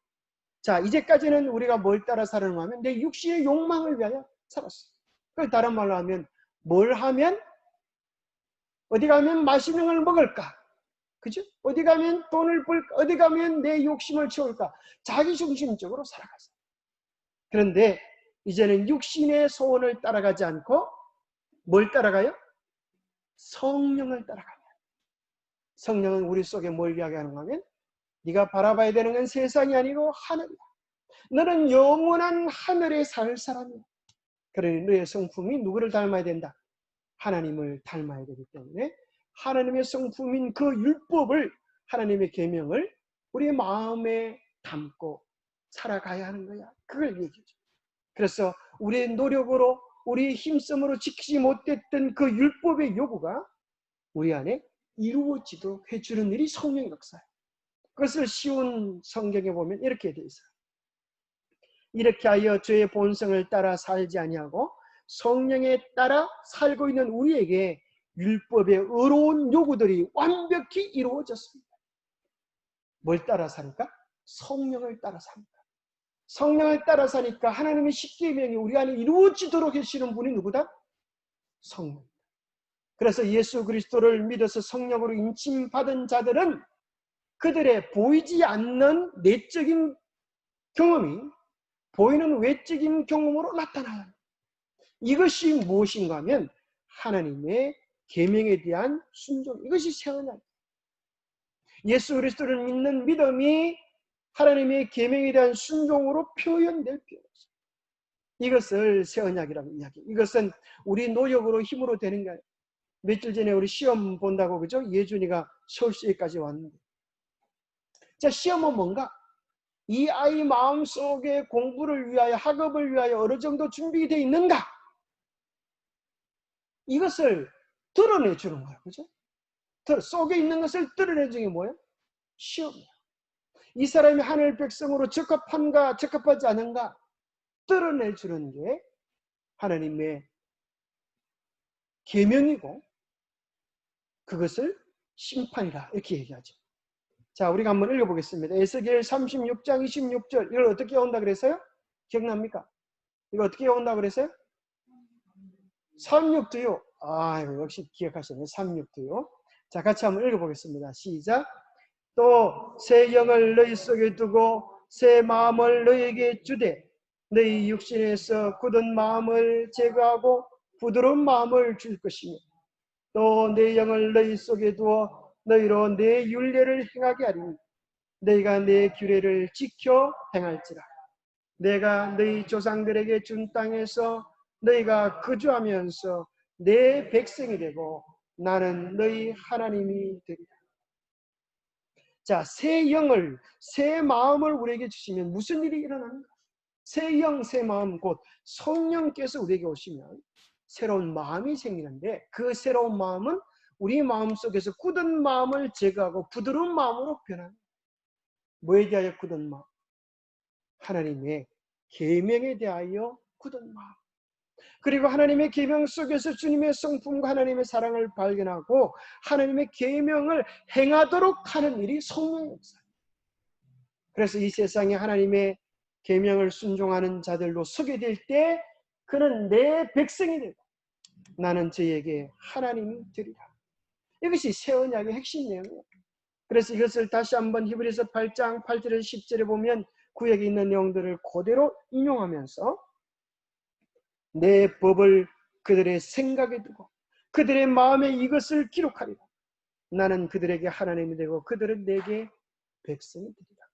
자, 이제까지는 우리가 뭘 따라 살았는가 하면 내 육신의 욕망을 위하여 살았어요. 그걸 다른 말로 하면 뭘 하면 어디 가면 맛있는 걸 먹을까? 그죠? 어디 가면 돈을 벌까? 어디 가면 내 욕심을 채울까? 자기중심적으로 살아갔어요. 그런데 이제는 육신의 소원을 따라가지 않고 뭘 따라가요? 성령을 따라가요. 성령은 우리 속에 뭘 이야기하는가 하면 네가 바라봐야 되는 건 세상이 아니고 하늘이다. 너는 영원한 하늘에 살 사람이야. 그러니 너의 성품이 누구를 닮아야 된다? 하나님을 닮아야 되기 때문에 하나님의 성품인 그 율법을, 하나님의 계명을 우리의 마음에 담고 살아가야 하는 거야. 그걸 얘기해줘. 그래서 우리의 노력으로, 우리의 힘쓰므로 지키지 못했던 그 율법의 요구가 우리 안에 이루어지도록 해주는 일이 성령의 역사예요. 그것을 쉬운 성경에 보면 이렇게 되어 있어요. 이렇게 하여 죄의 본성을 따라 살지 아니하고 성령에 따라 살고 있는 우리에게 율법의 의로운 요구들이 완벽히 이루어졌습니다. 뭘 따라 사니까? 성령을 따라 삽니다. 성령을 따라 사니까 하나님의 십계명이 우리 안에 이루어지도록 해주시는 분이 누구다? 성령. 그래서 예수 그리스도를 믿어서 성령으로 인침받은 자들은 그들의 보이지 않는 내적인 경험이 보이는 외적인 경험으로 나타나요. 이것이 무엇인가 하면 하나님의 계명에 대한 순종, 이것이 새 언약. 예수 그리스도를 믿는 믿음이 하나님의 계명에 대한 순종으로 표현될 필요가 있어요. 이것을 새 언약이라고 이야기해요. 이것은 우리 노력으로 힘으로 되는 게 아니에요. 며칠 전에 우리 시험 본다고, 그죠? 예준이가 서울시까지 왔는데, 자, 시험은 뭔가? 이 아이 마음속에 공부를 위하여, 학업을 위하여 어느 정도 준비되어 있는가? 이것을 드러내 주는 거예요. 그죠? 속에 있는 것을 드러내 주는 게 뭐예요? 시험이에요. 이 사람이 하늘 백성으로 적합한가, 적합하지 않은가 드러내 주는 게 하나님의 계명이고, 그것을 심판이라 이렇게 얘기하죠. 자, 우리가 한번 읽어보겠습니다. 에스겔 36장 26절. 이걸 어떻게 온다 그랬어요? 기억납니까? 이거 어떻게 온다 그랬어요? 36도요. 아, 역시 기억하시네. 36도요. 자, 같이 한번 읽어보겠습니다. 시작. 또 새 영을 너희 속에 두고 새 마음을 너희에게 주되 너희 육신에서 굳은 마음을 제거하고 부드러운 마음을 줄 것이며, 또 내 영을 너희 속에 두어 너희로 내 율례를 행하게 하리니 너희가 내 규례를 지켜 행할지라. 내가 너희 조상들에게 준 땅에서 너희가 거주하면서 내 백성이 되고 나는 너희 하나님이 되리라. 자, 새 영을, 새 마음을 우리에게 주시면 무슨 일이 일어나는가? 새 영, 새 마음, 곧 성령께서 우리에게 오시면 새로운 마음이 생기는데, 그 새로운 마음은 우리 마음속에서 굳은 마음을 제거하고 부드러운 마음으로 변합니다. 뭐에 대하여 굳은 마음? 하나님의 계명에 대하여 굳은 마음. 그리고 하나님의 계명 속에서 주님의 성품과 하나님의 사랑을 발견하고 하나님의 계명을 행하도록 하는 일이 성령의 역사예요. 그래서 이 세상에 하나님의 계명을 순종하는 자들로 서게 될 때 그는 내 백성이 되고 나는 저에게 하나님이 되리라. 이것이 새 언약의 핵심 내용이에요. 그래서 이것을 다시 한번 히브리서 8장 8절에서 10절에 보면 구약에 있는 내용들을 그대로 인용하면서 내 법을 그들의 생각에 두고 그들의 마음에 이것을 기록하리라. 나는 그들에게 하나님이 되고 그들은 내게 백성이 되리라.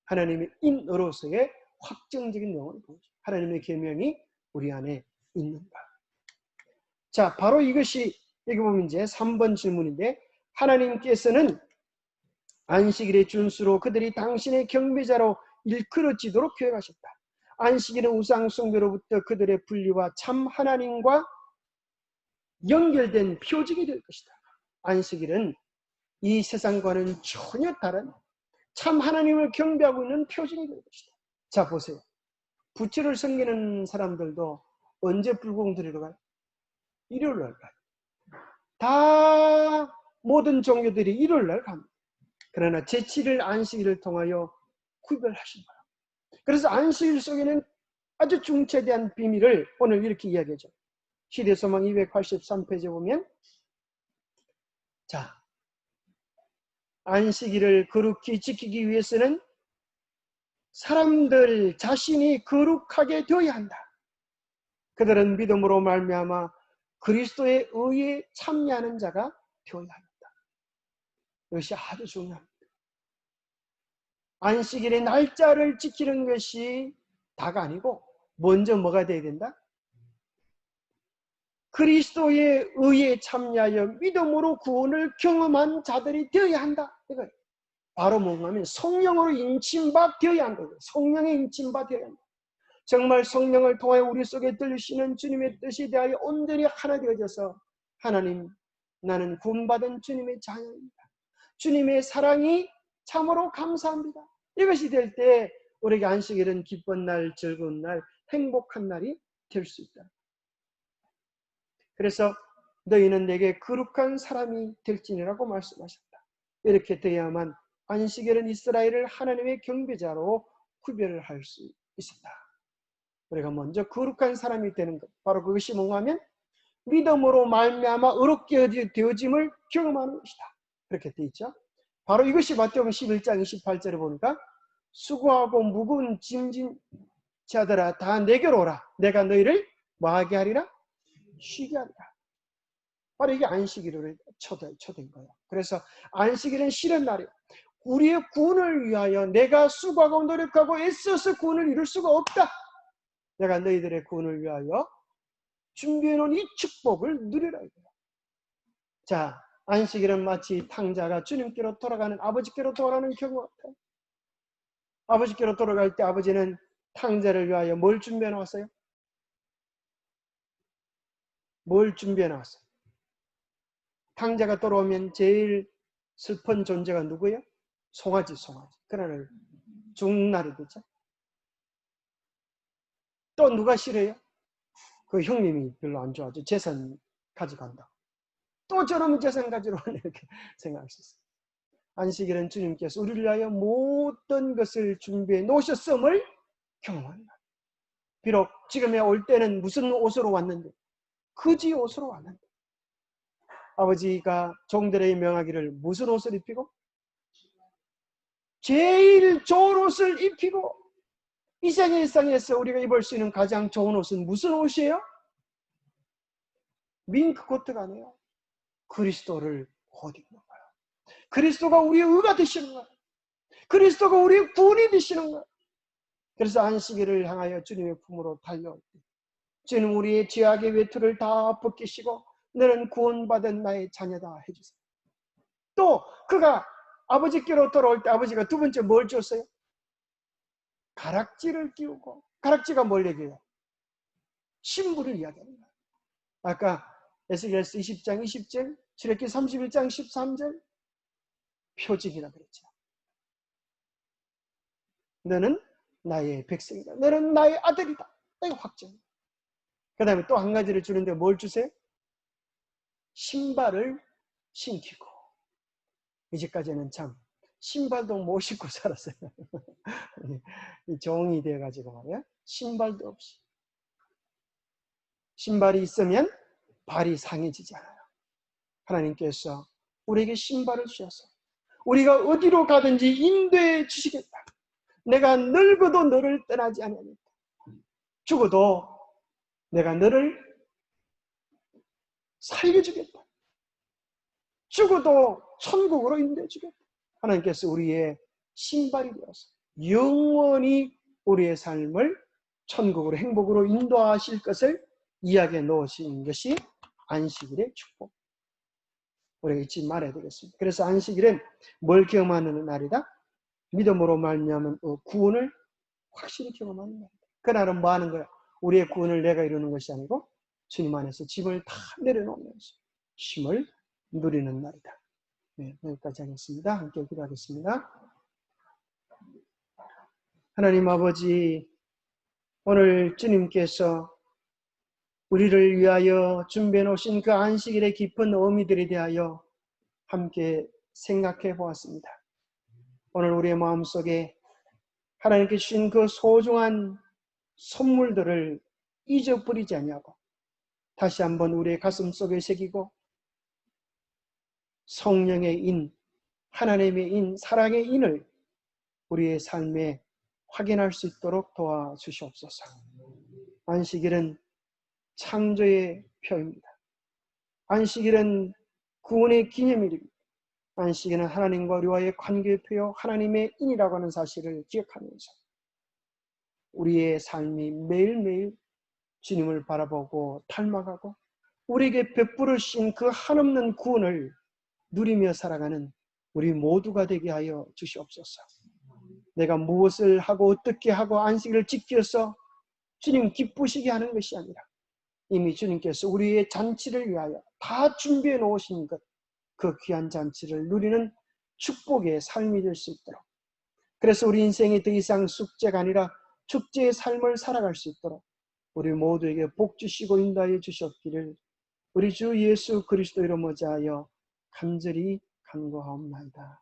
하나님의 인으로서의 확정적인 내용을 보여줘요. 하나님의 계명이 우리 안에 있는가. 자, 바로 이것이 여기 보면 이제 3번 질문인데, 하나님께서는 안식일의 준수로 그들이 당신의 경배자로 일컬어지도록 계획하셨다. 안식일은 우상 숭배로부터 그들의 분리와 참 하나님과 연결된 표징이 될 것이다. 안식일은 이 세상과는 전혀 다른 참 하나님을 경배하고 있는 표징이 될 것이다. 자, 보세요. 부처를 섬기는 사람들도 언제 불공 드리러 가요? 일요일 날 가요. 다 모든 종교들이 일요일 날 갑니다. 그러나 제7일 안식일을 통하여 구별하신 거예요. 그래서 안식일 속에는 아주 중차대한 비밀을 오늘 이렇게 이야기하죠. 시대소망 283페이지에 보면, 자, 안식일을 거룩히 지키기 위해서는 사람들 자신이 거룩하게 되어야 한다. 그들은 믿음으로 말미암아 그리스도의 의에 참여하는 자가 되어야 한다. 이것이 아주 중요합니다. 안식일의 날짜를 지키는 것이 다가 아니고 먼저 뭐가 돼야 된다? 그리스도의 의에 참여하여 믿음으로 구원을 경험한 자들이 되어야 한다. 이거 바로 뭔가 하면 성령으로 인침받 되어야 한다. 성령에 인침받 되어야 한다. 정말 성령을 통하여 우리 속에 들리시는 주님의 뜻에 대하여 온전히 하나 되어져서 하나님, 나는 구원받은 주님의 자녀입니다. 주님의 사랑이 참으로 감사합니다. 이것이 될 때 우리에게 안식일은 기쁜 날, 즐거운 날, 행복한 날이 될 수 있다. 그래서 너희는 내게 거룩한 사람이 될지니라고 말씀하셨다. 이렇게 되어야만 안식일은 이스라엘을 하나님의 경배자로 구별을 할 수 있었다. 우리가 먼저 거룩한 사람이 되는 것, 바로 그것이 뭔가 하면 믿음으로 말미암아 의롭게 되어짐을 경험하는 것이다. 그렇게 되어 있죠. 바로 이것이 마태복음 11장 28절에 보니까 수고하고 무거운 짐진 자들아 다 내게로 오라. 내가 너희를 뭐하게 하리라? 쉬게 하리라. 바로 이게 안식일로 초대인 거예요. 그래서 안식일은 쉬는 날이에요. 우리의 구원을 위하여 내가 수고하고 노력하고 애써서 구원을 이룰 수가 없다. 내가 너희들의 구원을 위하여 준비해놓은 이 축복을 누리라. 자, 안식일은 마치 탕자가 주님께로 돌아가는, 아버지께로 돌아가는 경우 같아요. 아버지께로 돌아갈 때 아버지는 탕자를 위하여 뭘 준비해 놨어요? 뭘 준비해 놨어요? 탕자가 돌아오면 제일 슬픈 존재가 누구예요? 송아지. 그날을 죽는 날이 되죠. 또 누가 싫어요? 그 형님이 별로 안 좋아하죠. 재산 가져간다. 또 저놈의 재산 가지러 오네. 이렇게 생각할 수 있어요. 안식일은 주님께서 우리를 위하여 모든 것을 준비해 놓으셨음을 경험한다. 비록 지금에 올 때는 무슨 옷으로 왔는데, 거지 옷으로 왔는데, 아버지가 종들에게 명하기를 무슨 옷을 입히고? 제일 좋은 옷을 입히고, 이 세계 일상에서 우리가 입을 수 있는 가장 좋은 옷은 무슨 옷이에요? 밍크 코트가 아니에요. 그리스도를 옷 입는 거예요. 그리스도가 우리의 의가 되시는 거예요. 그리스도가 우리의 구원이 되시는 거예요. 그래서 안식일을 향하여 주님의 품으로 달려올 때 주님 우리의 죄악의 외투를 다 벗기시고 너는 구원받은 나의 자녀다 해주세요. 또 그가 아버지께로 돌아올 때 아버지가 두 번째 뭘 줬어요? 가락지를 끼우고, 가락지가 뭘 얘기해요? 신부를 이야기합니다. 아까 에스겔서 20장 20절, 출애굽기 31장 13절 표징이라 그랬죠. 너는 나의 백성이다. 너는 나의 아들이다. 이거 확정. 그 다음에 또 한 가지를 주는데 뭘 주세요? 신발을 신기고. 이제까지는 참 신발도 못 신고 살았어요. 종이 돼가지고 말이야. 신발도 없이. 신발이 있으면 발이 상해지지 않아요. 하나님께서 우리에게 신발을 주셔서 우리가 어디로 가든지 인도해 주시겠다. 내가 늙어도 너를 떠나지 않으니까. 죽어도 내가 너를 살려주겠다. 죽어도 천국으로 인도해 주겠다. 하나님께서 우리의 신발이 되어서 영원히 우리의 삶을 천국으로 행복으로 인도하실 것을 이야기해 놓으신 것이 안식일의 축복. 우리가 잊지 말아야 되겠습니다. 그래서 안식일은 뭘 경험하는 날이다? 믿음으로 말미암은 구원을 확실히 경험하는 날이다. 그날은 뭐 하는 거야? 우리의 구원을 내가 이루는 것이 아니고 주님 안에서 짐을 다 내려놓으면서 쉼을 누리는 날이다. 네, 여기까지 하겠습니다. 함께 기도하겠습니다. 하나님 아버지, 오늘 주님께서 우리를 위하여 준비해 놓으신 그 안식일의 깊은 의미들에 대하여 함께 생각해 보았습니다. 오늘 우리의 마음속에 하나님께 주신 그 소중한 선물들을 잊어버리지 않냐고 다시 한번 우리의 가슴 속에 새기고 성령의 인, 하나님의 인, 사랑의 인을 우리의 삶에 확인할 수 있도록 도와주시옵소서. 안식일은 창조의 표입니다. 안식일은 구원의 기념일입니다. 안식일은 하나님과 우리와의 관계의 표요 하나님의 인이라고 하는 사실을 기억하면서 우리의 삶이 매일매일 주님을 바라보고 닮아가고 우리에게 베풀으신 그 한없는 구원을 누리며 살아가는 우리 모두가 되게 하여 주시옵소서. 내가 무엇을 하고 어떻게 하고 안식일을 지켜서 주님 기쁘시게 하는 것이 아니라 이미 주님께서 우리의 잔치를 위하여 다 준비해 놓으신 것, 그 귀한 잔치를 누리는 축복의 삶이 될 수 있도록, 그래서 우리 인생이 더 이상 숙제가 아니라 축제의 삶을 살아갈 수 있도록 우리 모두에게 복 주시고 인도하여 주셨기를 우리 주 예수 그리스도 이름으로 하여 간절히 간구하옵나이다.